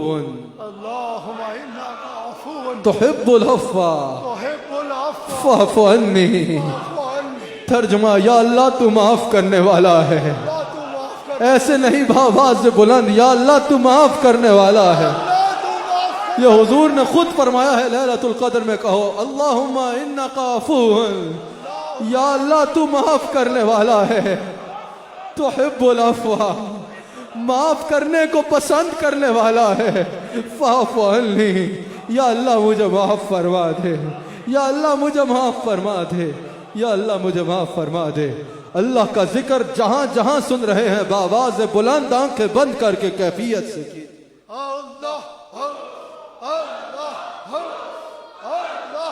اللهم انك عفو تحب العفو تحب العفو فاعف عني۔ فاعف عني۔ ترجمہ، یا اللہ تو معاف کرنے والا ہے، اللہ تو معاف کر، ایسے نہیں بآواز سے بلند، یا اللہ تو معاف کرنے والا ہے۔ اللہ تو معاف کر۔ یہ حضور نے خود فرمایا ہے لیلۃ القدر میں کہو اللہم انک عفو، یا اللہ تو معاف کرنے والا ہے، تحب العفو، معاف کرنے کو پسند کرنے والا ہے، فاعف عني، یا اللہ مجھے معاف فرما دے، یا اللہ مجھے معاف فرما دے، یا اللہ مجھے معاف فرما دے۔ اللہ کا ذکر جہاں جہاں سن رہے ہیں بآواز بلند آنکھیں بند کر کے کیفیت سے کی۔ اللہ اللہ اللہ اللہ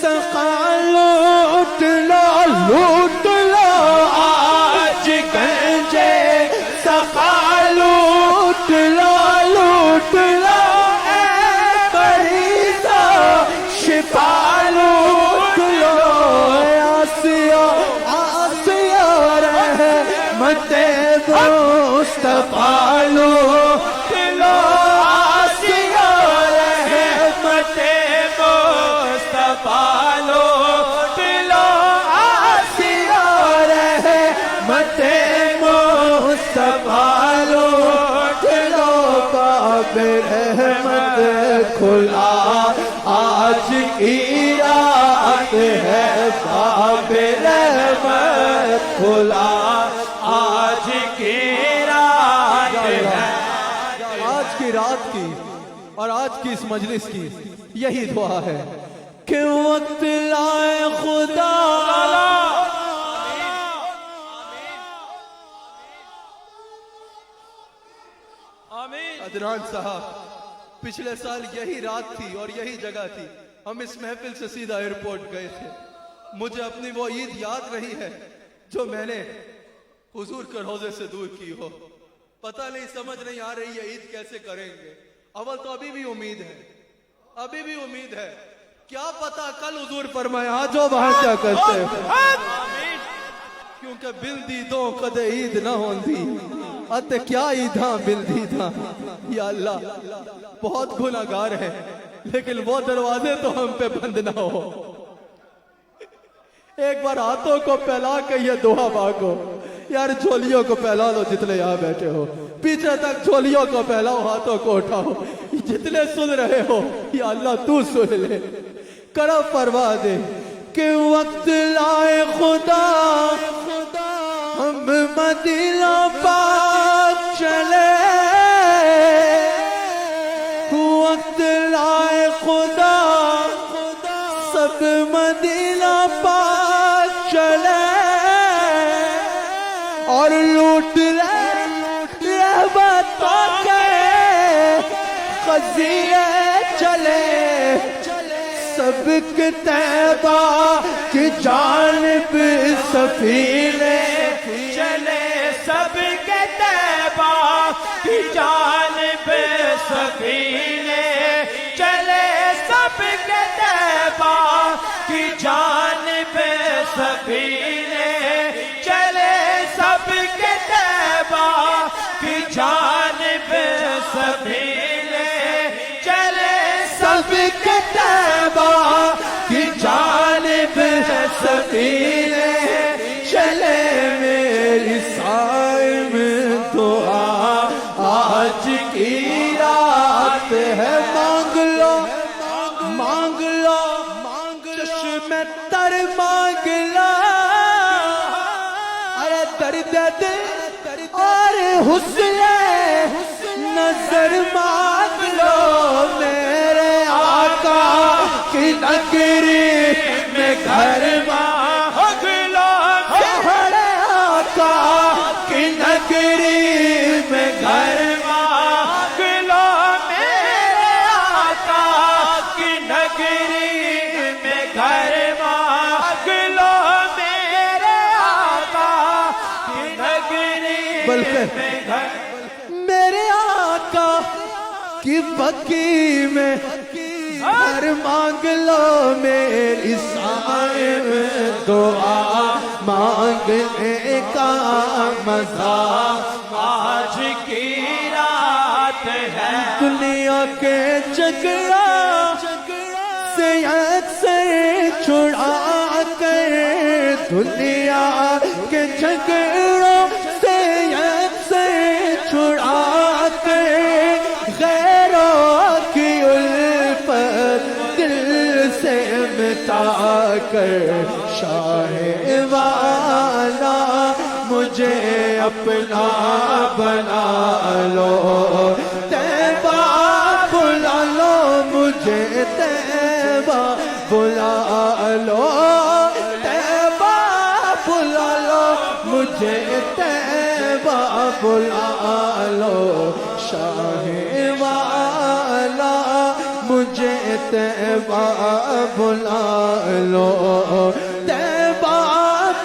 سخا لوٹ لو آج گنجے سخا لوٹ لو اے مریضا شفا لوٹ لو آسیہ رحمت مصطفیٰ لوٹ لو آسیہ رحمت مصطفیٰ لوٹ لو آسیہ رحمت مصطفیٰ لوٹ لو باب رحمت کھلا آج کی رات ہے باب رحمت کھلا آج کی رات ہے آج کی رات کی اور آج کی اس مجلس کی یہی دعا ہے کہ وقت لائے خدا عدنان صاحب پچھلے سال یہی رات تھی اور یہی جگہ تھی، ہم اس محفل سے سیدھا ایئرپورٹ گئے تھے. مجھے اپنی وہ عید یاد رہی ہے جو میں نے حضور کے روضے سے دور کی ہو. پتہ نہیں، سمجھ نہیں آ رہی ہے عید کیسے کریں گے. اول تو ابھی بھی امید ہے، کیا پتا کل حضور فرمائے آ جاؤ وہاں کیا کرتے ہیں، کیونکہ بل دی دو کدے عید نہ ہوندی اتے کیا عیداں بل دی تھا. یا اللہ بہت گناہگار ہے لیکن وہ دروازے تو ہم پہ بند نہ ہو. ایک بار ہاتھوں کو پھیلا کے یہ دعا مانگو، یار جھولیوں کو پھیلا دو جتنے یہاں بیٹھے ہو، پیچھے تک جھولیوں کو پھیلاؤ، ہاتھوں کو اٹھاؤ، جتنے سن رہے ہو یا اللہ تو سن لے، کرم فرما دے. کہ وقت لائے خدا ہم مدینہ پاک چلے، وقت لائے خدا سب مدینہ پاک چلے اور لوٹ رحمتوں کے قضیے چلے. سب کے طیبہ کی جانب سفینے چلے، سب کے طیبہ کی جانب سفینے چلے، سب کے طیبہ کی جانب سفینے چلے، سب کے طیبہ کی جانب سفینے چلے، سب کے طیبہ کی جانب سفینے چلے. میری صائم دعا آج کی رات ہے، مانگ لو چشم تر مانگ لو، ارے درد دل اور حسن نظر مانگ لو. میرے آقا کی نگری میں گھر مانگ لو، میرے آقا کی نگری میں گھر مانگ لو، میرے آقا کی نگری میں گھر مانگ لو، میرے آقا کی نگری میں گھر، میرے آقا کی بکی میں گھر مانگ لو. میری صائم دعا مانگنے کا مزہ آج کی رات ہے. دنیا کے جھگڑا سے اکثر چھڑا کر، دنیا کے جھگڑوں سے اکثر چھڑا کر، غیروں کی الفت دل سے مٹا کر، شاہ والا مجھے اپنا بنا لو. طیبہ بلا لو مجھے، طیبہ بلا لو، طیبہ بلا لو مجھے، طیبہ بلا لو. شاہ والا مجھے طیبہ بلا لو، طیبہ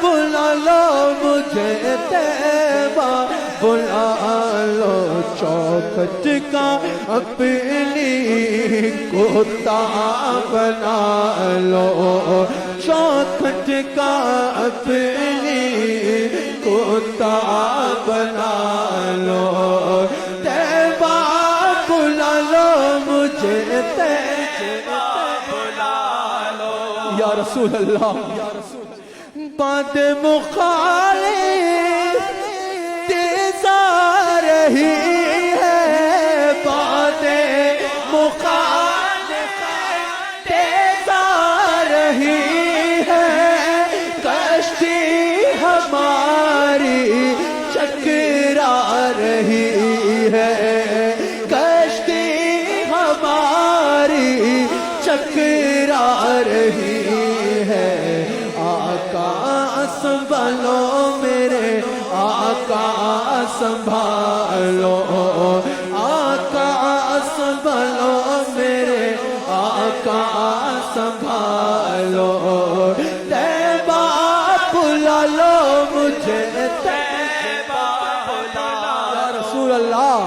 بلا لو مجھے، طیبہ بلا لو، چوکھٹ کا اپنی کتا بنا لو، چوکھٹ کا اپنی کتا بنا لو، طیبہ بلا لو مجھے، طیبہ بلا لو یا رسول اللہ۔ بات مخالف تیز آ رہی ہے، بات مخالف تیز آ رہی ہے، کشتی ہماری چکرا رہی ہے، کشتی ہماری چکرا رہی ہے، آقا سنبھالو میرے آقا سنبھالو، آقا سنبھالو میرے آقا سنبھالو، طیبہ بلا لو مجھے، طیبہ بلا لو یا رسول اللہ،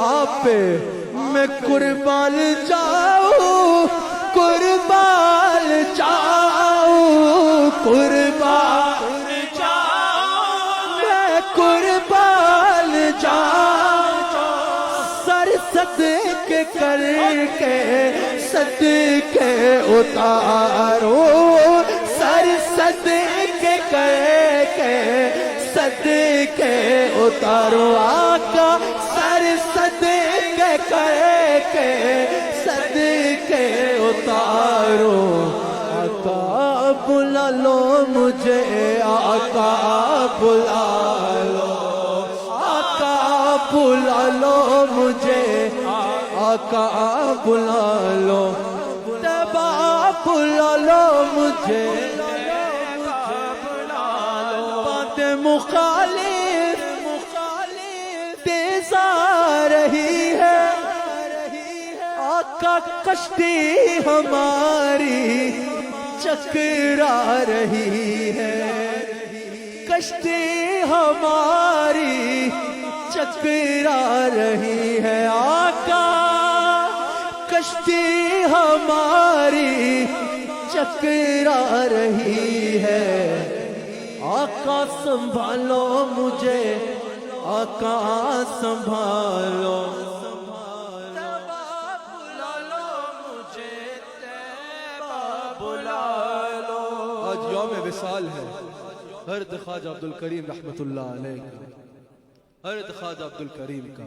آپ پہ میں قربان جاؤں، قربان جاؤں، قربان جاؤں، میں قربان جاؤں، سر صدقے کر کے صدقے اتارو، سر صدقے کر کے صدقے اتارو، آقا سر صدقے کر کے صدقے اتارو، آقا بلا لو مجھے، آقا بلا لو، آقا بلا لو مجھے، آقا بلا لو، طیبہ بلا لو مجھے، بات مخالف تیز آ رہی ہے، آقا کشتی ہماری چکرا رہی ہے، کشتی ہماری چکرا رہی ہے، آقا کشتی ہماری چکرا رہی ہے، آقا سنبھالو مجھے، آقا سنبھالو، آج یوم وصال ہے، حضرت خواجہ عبدالکریم رحمت اللہ علیہ کا، حضرت خواجہ عبدالکریم کا،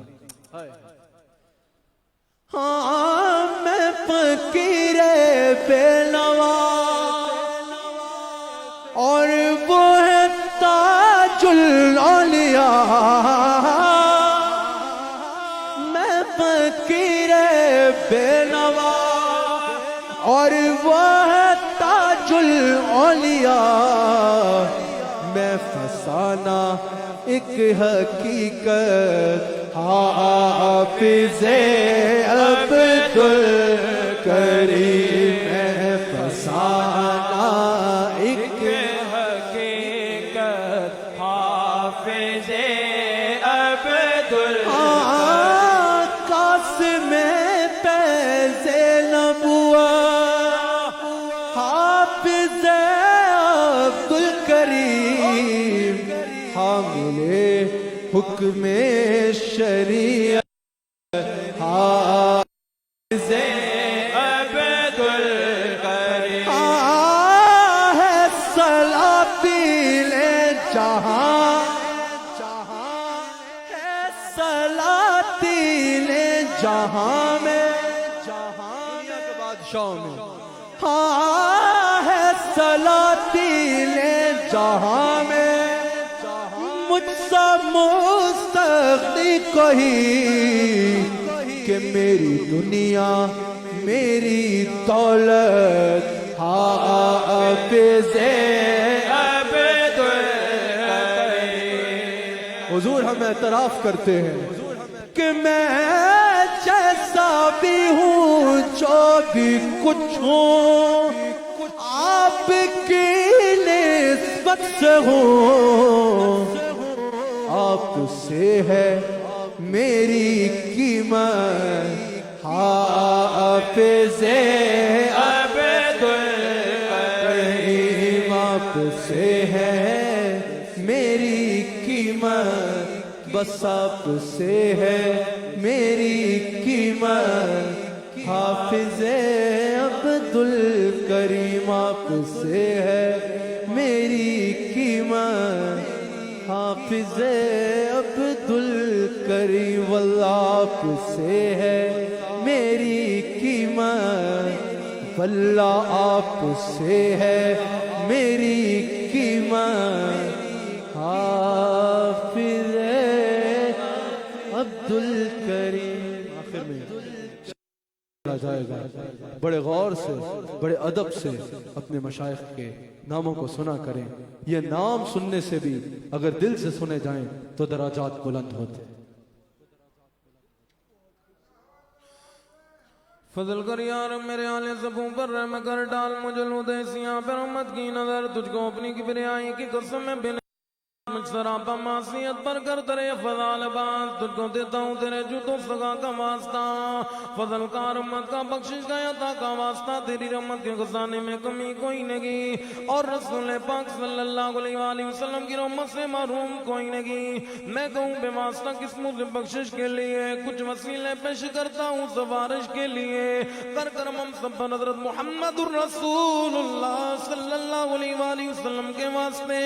ہاں میں فقیر بے نوا اور وہ ہے تاج الاولیاء، میں فقیر بے نوا اور وہ ہے تاج الاولیاء، میں فسانہ ایک حقیقت حافظ عبدالکریم، میں فسانہ ایک حقیقت حافظ عبدالکریم، قاسم فیض نبوت حافظ عبدالکریم، حامل حکم شریعت حافظ عبدالکریم، ہے سلاطین جہاں، ہے سلاطین جہاں میں، دنیا کے بادشاہوں میں، ہاں ہے سلاطین جہاں میں، مجھ سا مستغنی کوئی کہ میری دنیا میری دولت حافظ عبدالکریم، حضور ہم اعتراف کرتے ہیں کہ میں جیسا بھی ہوں جو بھی کچھ ہوں آپ کی نسبت سے ہوں، آپ سے ہے میری قیمت حافظ عبد الکریم، آپ سے ہے میری قیمت، بس آپ سے ہے میری قیمت حافظ عبد الکریم، آپ سے ہے میری قیمت حافظ عبد الکریم، واللہ آپ سے ہے میری قیمت، واللہ آپ سے ہے میری قیمت حافظ عبد الکریم۔ آخر میں جائے گا، بڑے غور سے بڑے ادب سے اپنے مشائخ کے ناموں کو سنا کریں، یہ نام سننے سے بھی اگر دل سے سنے جائیں تو درجات بلند ہوتے ہیں۔ فضل کر یار میرے آلے سبوں پر رحم کر، ڈال مجھے لودے سیاں پر امت کی نظر، تجھ کو اپنی کبریائی کی قسم میں بن مجھ سراپا معصیت پر کر ترے فضال باز، تجھ کو دیتا ہوں تیرے جوتوں سگا کا واسطہ، فضل کا رحمت کا بخشش کا عطا کا واسطہ، تیری رحمت کے خزانے میں کمی کوئی نہیں، اور رسول پاک صلی اللہ علیہ وآلہ وسلم کی رحمت سے محروم کوئی نہیں۔ میں کہوں بے واسطہ قسموں سے بخشش کے لیے کچھ وسیلے پیش کرتا ہوں سفارش کے لیے، کر کرم ہم سب پر حضرت محمد الرسول اللہ صلی اللہ علیہ وآلہ وسلم کے واسطے،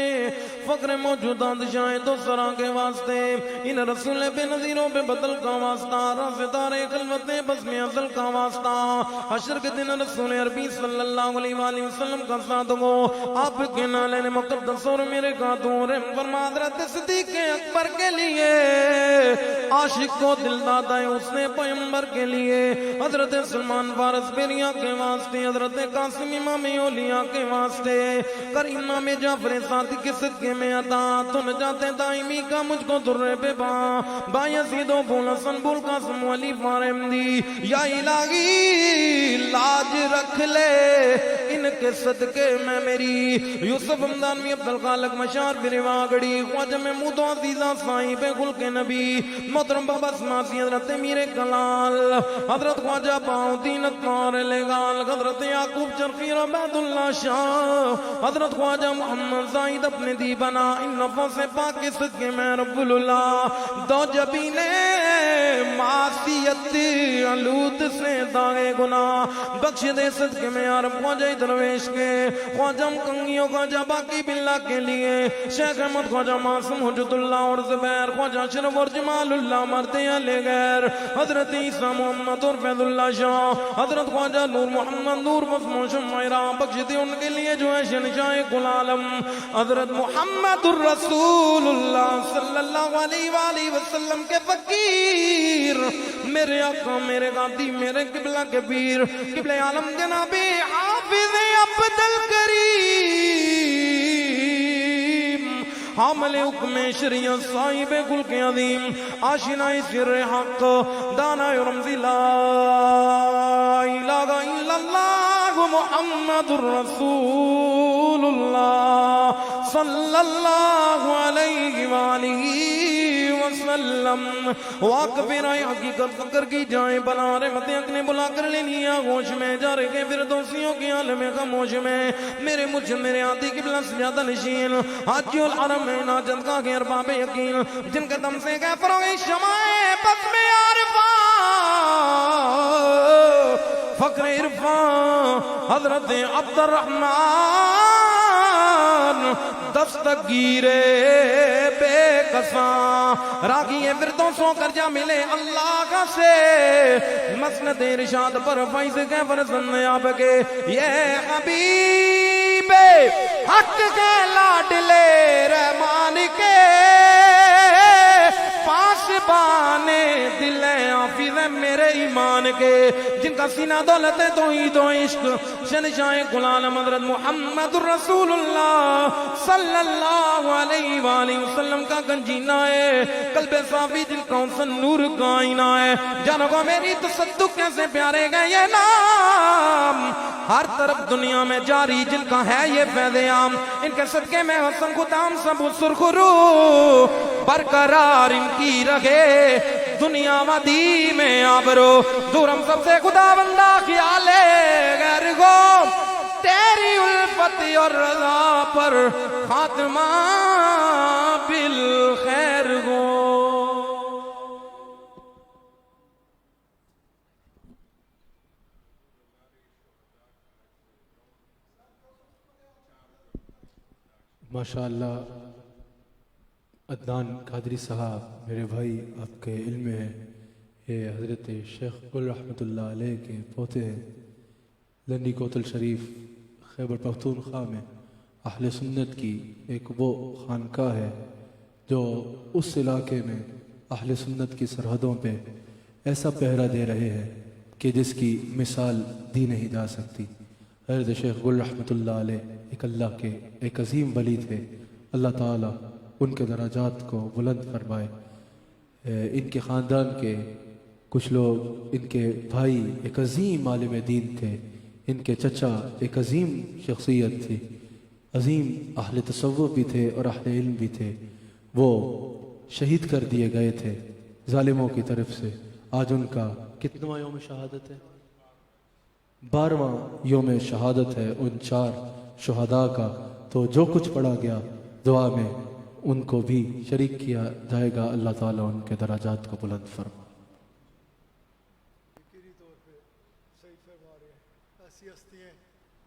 فقر موجود شاہد و سرا کے واسطے، ان رسول بے نظیروں پہ بدل کا واسطہ، رازدار خلوت بزم ازل کا واسطہ، حشر کے دن رسول عربی صلی اللہ علیہ وآلہ وسلم کا ساتھ ہو، آپ کے نالین مقدس اور میرے قاتون رحم فرما حضرت صدیق اکبر کے لیے، عاشق کو دل دادا اس نے پیمبر کے لیے، حضرت سلمان فارس پیریا کے واسطے، حضرت قاسم امام اولیاء کے واسطے، کر امام جعفر صادق کے صدقے میں عطا تو نجات دائمی کا مجھ کو در بے با یزید و بول حسن بول قاسم ولی فارم دی، یا الہی لاج رکھ لے ان کے صدقے میں میری، یوسف ہمدانوی عبدالخالق مشار بریواگڑی، خواجہ محمود عزیزہ صاحب خلق نبی، محترم بابا سماسی حضرت میر کلال، حضرت خواجہ باؤدین اطمار لگال، حضرت یعقوب چرخی عبید اللہ شاہ، حضرت خواجہ محمد زاہد اپنے دی بنا، ان نفس پاک کے صدقے میں رب اللہ، دو جبین معصیت علود سے داغے گناہ بخش دے صدقے میں یا رب، خواجہ درویش کے، خواجہ مکنگیوں، خواجہ باقی باللہ کے لیے، شیخ احمد، خواجہ معصوم، حجت اللہ اور زبیر، خواجہ شرف اور جمال اللہ مرتے علی غیر، حضرت عیسیٰ محمد اور فیض اللہ شاہ، حضرت خواجہ نور محمد نور وسم و شمعرہ، بخش دے ان کے لیے جو ہے شہنشاہ کل عالم حضرت محمد الرسول اللہ صلی اللہ علیہ وآلہ وسلم کے فقیر، میرے آقا، میرے غادی، میرے قبلہ کے پیر، قبلہ عالم جناب حافظ عبد الکریم، حامل حکم شریعت، صاحب خلق عظیم، آشنا سر حق، دانا رمزی، لا الہ الا اللہ محمد الرسول اللہ صلی اللہ علیہ وآلہ وسلم۔ واقف رائے حقیقت فکر کی جائیں بنا رحمت حق نے بلا کر لے لیا گوش میں، جا رہے فردوسیوں کی عالم خاموش میں، میرے مجھ میرے آدھی قبلہ سجادہ نشین، حاجی الحرمین حاجت کا کے ارباب یقین، جن کے دم سے کہ فروغ شمائے بزم عارفان، فقر عرفان، حضرت عبد الرحمن دستگیر بے کساں، راگی فردوسوں کر جا ملے اللہ کا سے، مسند ارشاد پر فیض کے فرزند آپ کے، یہ حبیب حق کے لاڈلے رحمان کے، پاس بانے دل حافظ میرے ایمان کے، جن کا سینہ دولت توحید و عشق، شہنشاہ کل عالم حضرت محمد رسول اللہ صلی اللہ علیہ وآلہ وسلم کا گنجینہ ہے، قلب صافی جن کا حسن نور کا آئینہ ہے، جانو کو میری تصدق کیسے پیارے گئے یہ نام، ہر طرف دنیا میں جاری جن کا ہے یہ فیض عام، ان کے صدقے میں حسن خدام سب سرخرو برقرار ان کی رکھے دنیا مدی میں آبرو، دور ہم سب سے خدا بندہ خیال غیر کو، تیری الفت اور رضا پر خاتمہ بالخیر گو۔ ماشاءاللہ عدنان قادری صاحب میرے بھائی آپ کے علم میں ہے، یہ حضرت شیخ گل رحمۃ اللہ علیہ کے پوتے ہیں، لنڈی کوتل شریف خیبر پختونخوا میں اہل سنت کی ایک وہ خانقاہ ہے جو اس علاقے میں اہل سنت کی سرحدوں پہ ایسا پہرا دے رہے ہیں کہ جس کی مثال دی نہیں جا سکتی۔ حضرت شیخ گل رحمۃ اللہ علیہ ایک اللہ کے ایک عظیم ولی تھے، اللہ تعالیٰ ان کے درجات کو بلند فرمائے۔ ان کے خاندان کے کچھ لوگ، ان کے بھائی ایک عظیم عالم دین تھے، ان کے چچا ایک عظیم شخصیت تھی، عظیم اہل تصوف بھی تھے اور اہل علم بھی تھے، وہ شہید کر دیے گئے تھے ظالموں کی طرف سے۔ آج ان کا کتنواں یوم شہادت ہے؟ 12واں یوم شہادت ہے ان 4 شہداء کا، تو جو کچھ پڑھا گیا دعا میں ان کو بھی شریک کیا جائے گا، اللہ تعالیٰ ان کے درجات کو بلند فرمائے۔ فکری طور پہ صحیح فرما رہے ہیں، ایسی ہستیاں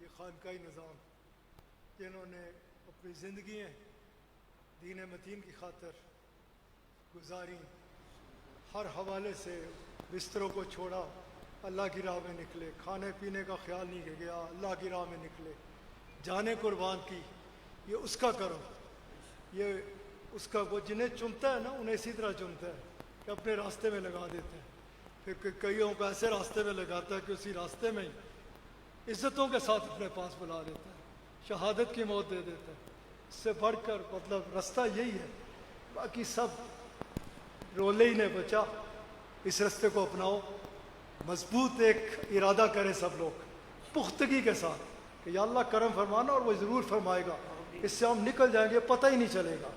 یہ خانقاہی نظام جنہوں نے اپنی زندگیاں دین متین کی خاطر گزاری، ہر حوالے سے بستروں کو چھوڑا، اللہ کی راہ میں نکلے، کھانے پینے کا خیال نہیں گیا، اللہ کی راہ میں نکلے، جانیں قربان کی۔ یہ اس کا کرم، یہ اس کا، وہ جنہیں چنتا ہے نا انہیں اسی طرح چنتا ہے کہ اپنے راستے میں لگا دیتے ہیں، پھر کئیوں کو ایسے راستے میں لگاتا ہے کہ اسی راستے میں ہی عزتوں کے ساتھ اپنے پاس بلا دیتا ہے، شہادت کی موت دے دیتا ہے۔ اس سے بڑھ کر مطلب رستہ یہی ہے، باقی سب رولے ہی نے بچا۔ اس رستے کو اپناؤ، مضبوط ایک ارادہ کریں سب لوگ پختگی کے ساتھ کہ یا اللہ کرم فرمانا، اور وہ ضرور فرمائے گا، اس سے ہم نکل جائیں گے، پتہ ہی نہیں چلے گا۔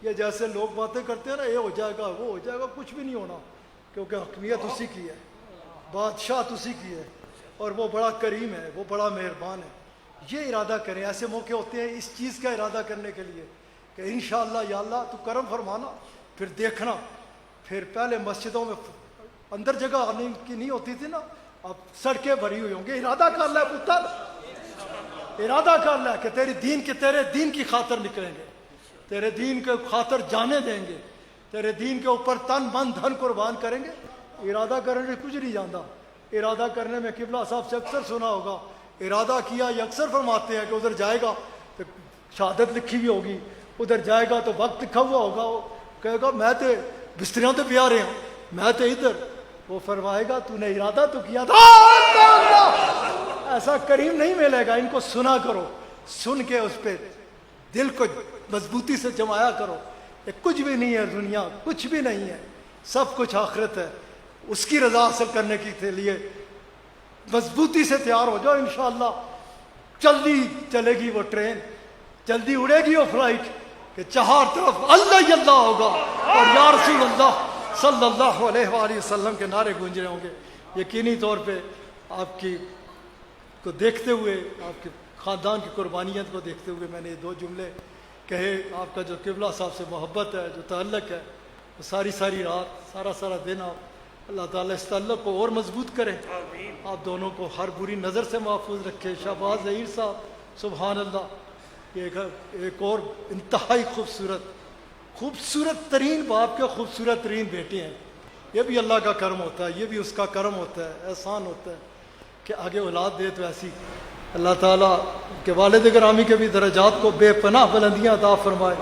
یہ جیسے لوگ باتیں کرتے ہیں نا، یہ ہو جائے گا وہ ہو جائے گا، کچھ بھی نہیں ہونا، کیونکہ حکمیت اسی کی ہے، بادشاہت اسی کی ہے، اور وہ بڑا کریم ہے، وہ بڑا مہربان ہے۔ یہ ارادہ کریں، ایسے موقع ہوتے ہیں اس چیز کا ارادہ کرنے کے لیے کہ انشاءاللہ یا اللہ تو کرم فرمانا، پھر دیکھنا۔ پھر پہلے مسجدوں میں اندر جگہ آنے کی نہیں ہوتی تھی نا، اب سڑکیں بھری ہوئی ہوں گے۔ ارادہ کر لے پتر، ارادہ کر لے کہ تیرے دین کی خاطر نکلیں گے، تیرے دین کے خاطر جانے دیں گے، تیرے دین کے اوپر تن من دھن قربان کریں گے۔ ارادہ کرنے سے کچھ نہیں جانتا۔ ارادہ کرنے میں قبلہ صاحب سے اکثر سنا ہوگا، ارادہ کیا، یہ اکثر فرماتے ہیں کہ ادھر جائے گا تو شہادت لکھی ہوئی ہوگی، ادھر جائے گا تو وقت لکھا ہوا ہوگا، وہ کہے گا میں تو بستریاں تو پیا رہے ہیں، میں تو ادھر، وہ فرمائے گا تو نے ارادہ تو کیا تھا۔ ایسا کریم نہیں ملے گا۔ ان کو سنا کرو، سن کے اس پہ دل کو مضبوطی سے جمایا کرو۔ یہ کچھ بھی نہیں ہے دنیا، کچھ بھی نہیں ہے، سب کچھ آخرت ہے۔ اس کی رضا حاصل کرنے کے لیے مضبوطی سے تیار ہو جاؤ، انشاءاللہ جلدی چلے گی وہ ٹرین، جلدی اڑے گی وہ فلائٹ کہ چہار طرف اللہ ہی اللہ ہوگا اور یا رسول اللہ صلی اللہ علیہ وآلہ وسلم کے نعرے گونج رہے ہوں گے۔ یقینی طور پہ آپ کی کو دیکھتے ہوئے، آپ کے خاندان کی قربانیت کو دیکھتے ہوئے میں نے یہ 2 جملے کہے۔ آپ کا جو قبلہ صاحب سے محبت ہے، جو تعلق ہے، وہ ساری رات، سارا دن آپ اللہ تعالیٰ اس تعلق کو اور مضبوط کرے، آپ دونوں کو ہر بری نظر سے محفوظ رکھے۔ شہباز ظہیر صاحب سبحان اللہ، یہ ایک اور انتہائی خوبصورت ترین باپ کے خوبصورت ترین بیٹے ہیں۔ یہ بھی اللہ کا کرم ہوتا ہے، یہ بھی اس کا کرم ہوتا ہے، احسان ہوتا ہے کہ آگے اولاد دے تو ایسی اللہ تعالیٰ کے والد گرامی کے بھی درجات کو بے پناہ بلندیاں عطا فرمائے،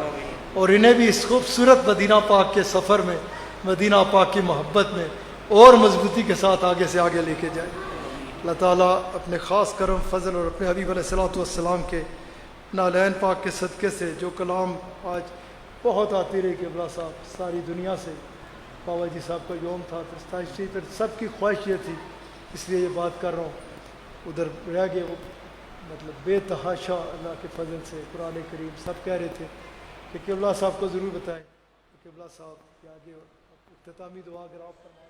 اور انہیں بھی اس خوبصورت مدینہ پاک کے سفر میں، مدینہ پاک کی محبت میں اور مضبوطی کے ساتھ آگے سے آگے لے کے جائے۔ اللہ تعالیٰ اپنے خاص کرم فضل اور اپنے حبیب علیہ الصلوۃ والسلام کے نالین پاک کے صدقے سے جو کلام آج بہت آتی رہی قبلہ صاحب ساری دنیا سے، بابا جی صاحب کا یوم تھا، پھر سب کی خواہش یہ تھی، اس لیے یہ بات کر رہا ہوں، ادھر رہ گئے وہ مطلب بے تحاشا اللہ کے فضل سے قرآن کریم سب کہہ رہے تھے کہ قبلہ صاحب کو ضرور بتائیں۔ قبلہ صاحب کے آگے اختتامی دعا اگر آپ فرمائیں۔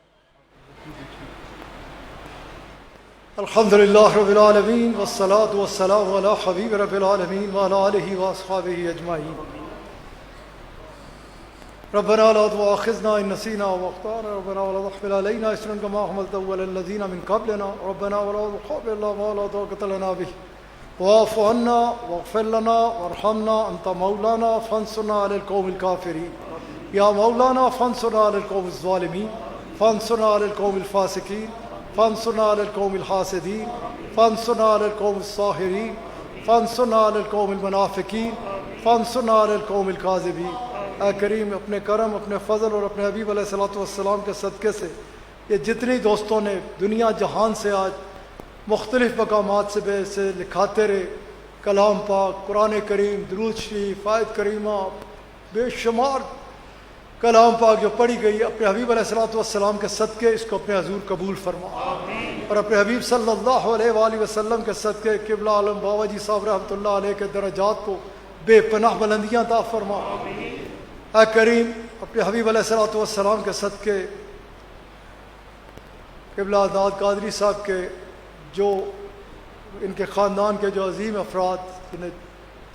الحمد للہ رب العالمین والصلاة والسلام علی حبیب رب العالمین وعلی آلہ واصحابہ اجمعین۔ ربنا لا تؤاخذنا ان نسینا واخطانا ربنا ولا تحمل علينا اصرا كما حملته على الذين من قبلنا ربنا ولا تحملنا ما لا طاقة لنا به واعف عنا واغفر لنا وارحمنا انت مولانا فانصرنا على القوم الكافرين یا مولانا فانصرنا على القوم الظالمين فانصرنا على القوم الفاسقين فانصرنا على القوم الحاسدين فانصرنا على القوم الساحرين فانصرنا على القوم المنافقين فانصرنا على القوم الكاذبين۔ اے کریم اپنے کرم، اپنے فضل اور اپنے حبیب علیہ الصلوۃ والسلام کے صدقے سے یہ جتنی دوستوں نے دنیا جہان سے آج مختلف مقامات سے لکھاتے رہے کلام پاک، قرآن کریم، درود شریف، آیت کریمہ، بے شمار کلام پاک جو پڑھی گئی، اپنے حبیب علیہ الصلوۃ والسلام کے صدقے اس کو اپنے حضور قبول فرما، اور اپنے حبیب صلی اللہ علیہ وآلہ وسلم کے صدقے قبلہ عالم بابا جی صاحب رحمۃ اللہ علیہ کے درجات کو بے پناہ بلندیاں عطا فرما۔ اے کریم اپنے حبیب علیہ الصلوۃ والسلام کے صدقے قبلہ داد قادری صاحب کے جو ان کے خاندان کے جو عظیم افراد جنہیں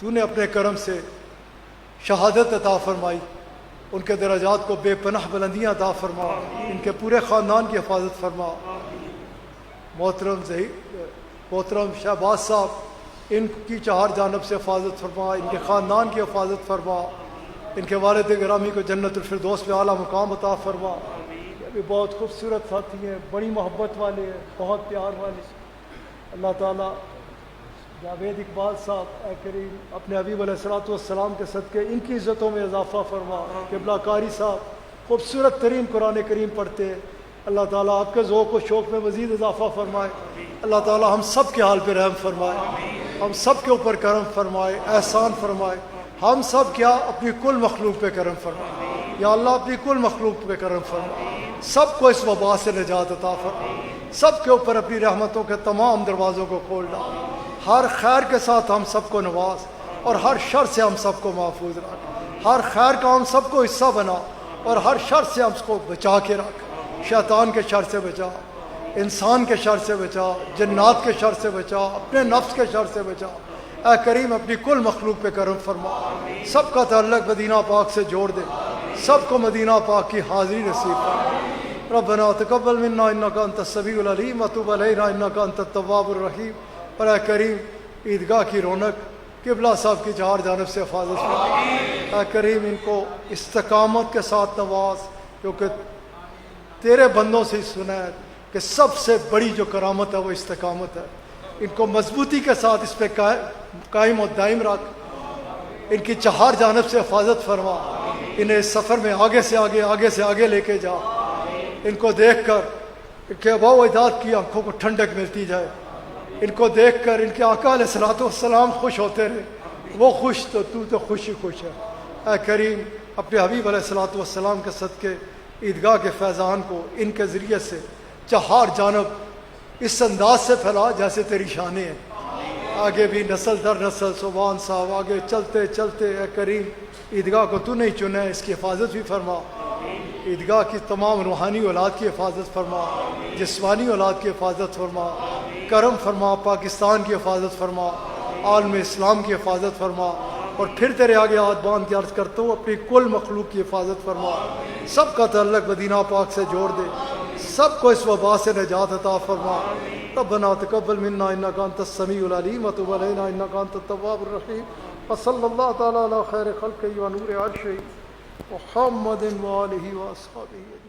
تو نے اپنے کرم سے شہادت عطا فرمائی، ان کے درجات کو بے پناہ بلندیاں عطا فرما، ان کے پورے خاندان کی حفاظت فرما۔ محترم شہباز صاحب ان کی چہار جانب سے حفاظت فرما، ان کے خاندان کی حفاظت فرما، ان کے والد گرامی کو جنت الفردوس میں اعلیٰ مقام عطا فرما۔ یہ بھی بہت خوبصورت ساتھی ہیں، بڑی محبت والے ہیں، بہت پیار والے۔ اللہ تعالیٰ جاوید اقبال صاحب اے کریم اپنے حبیب علیہ الصلوۃ والسلام کے صدقے ان کی عزتوں میں اضافہ فرما۔ قبلہ قاری صاحب خوبصورت ترین قرآن کریم پڑھتے ہیں، اللہ تعالیٰ آپ کے ذوق و شوق میں مزید اضافہ فرمائے۔ اللہ تعالیٰ ہم سب کے حال پہ رحم فرمائے، ہم سب کے اوپر کرم فرمائے، احسان فرمائے، ہم سب کیا اپنی کل مخلوق پہ کرم فرمائے۔ یا اللہ اپنی کل مخلوق پہ کرم فرما، سب کو اس وبا سے نجات عطا فرما، سب کے اوپر اپنی رحمتوں کے تمام دروازوں کو کھول ڈال، ہر خیر کے ساتھ ہم سب کو نواز اور ہر شر سے ہم سب کو محفوظ رکھ، ہر خیر کا ہم سب کو حصہ بنا اور ہر شر سے ہم کو بچا کے رکھ، شیطان کے شر سے بچا، انسان کے شر سے بچا، جنات کے شر سے بچا، اپنے نفس کے شر سے بچا۔ اے کریم اپنی کل مخلوق پہ کرم فرما، سب کا تعلق مدینہ پاک سے جوڑ دے، سب کو مدینہ پاک کی حاضری نصیب فرما۔ ربنا تقبل منا انک انت السمیع العلیم وتب علینا انک انت التواب الرحیم۔ اور اے کریم عیدگاہ کی رونق قبلہ صاحب کی چار جانب سے حفاظت فرما، اے کریم ان کو استقامت کے ساتھ نواز، کیونکہ تیرے بندوں سے سنا ہے کہ سب سے بڑی جو کرامت ہے وہ استقامت ہے، ان کو مضبوطی کے ساتھ اس پہ قائم و دائم رکھ، ان کی چہار جانب سے حفاظت فرما، انہیں اس سفر میں آگے سے آگے لے کے جا، ان کو دیکھ کر ان کے آباء و اجداد کی آنکھوں کو ٹھنڈک ملتی جائے، ان کو دیکھ کر ان کے آقا علیہ الصلوۃ والسلام خوش ہوتے رہے، وہ خوش تو خوش ہی خوش ہے۔ اے کریم اپنے حبیب علیہ الصلوۃ والسلام کے صدقے عیدگاہ کے فیضان کو ان کے ذریعے سے چہار جانب اس انداز سے پھیلا جیسے تیری شانیں ہیں، آگے بھی نسل در نسل سبحان صاحب آگے چلتے چلتے اے کریم عیدگاہ کو تو نہیں چنا ہے، اس کی حفاظت بھی فرما، عیدگاہ کی تمام روحانی اولاد کی حفاظت فرما، جسمانی اولاد کی حفاظت فرما، کرم فرما، پاکستان کی حفاظت فرما، عالم اسلام کی حفاظت فرما، اور پھر تیرے آگے ہاتھ باندھ کے عرض کرتا ہوں اپنی کل مخلوق کی حفاظت فرما، سب کا تعلق مدینہ پاک سے جوڑ دے، سب کو اس وبا سے نجات عطا فرما۔ ربنا تقبل منا انک انت السمیع العلیم وتب علینا انک انت التواب الرحیم، وصلی اللہ تعالی علی خیر خلقہ و نور عرشہ محمد و آلہ و اصحابہ۔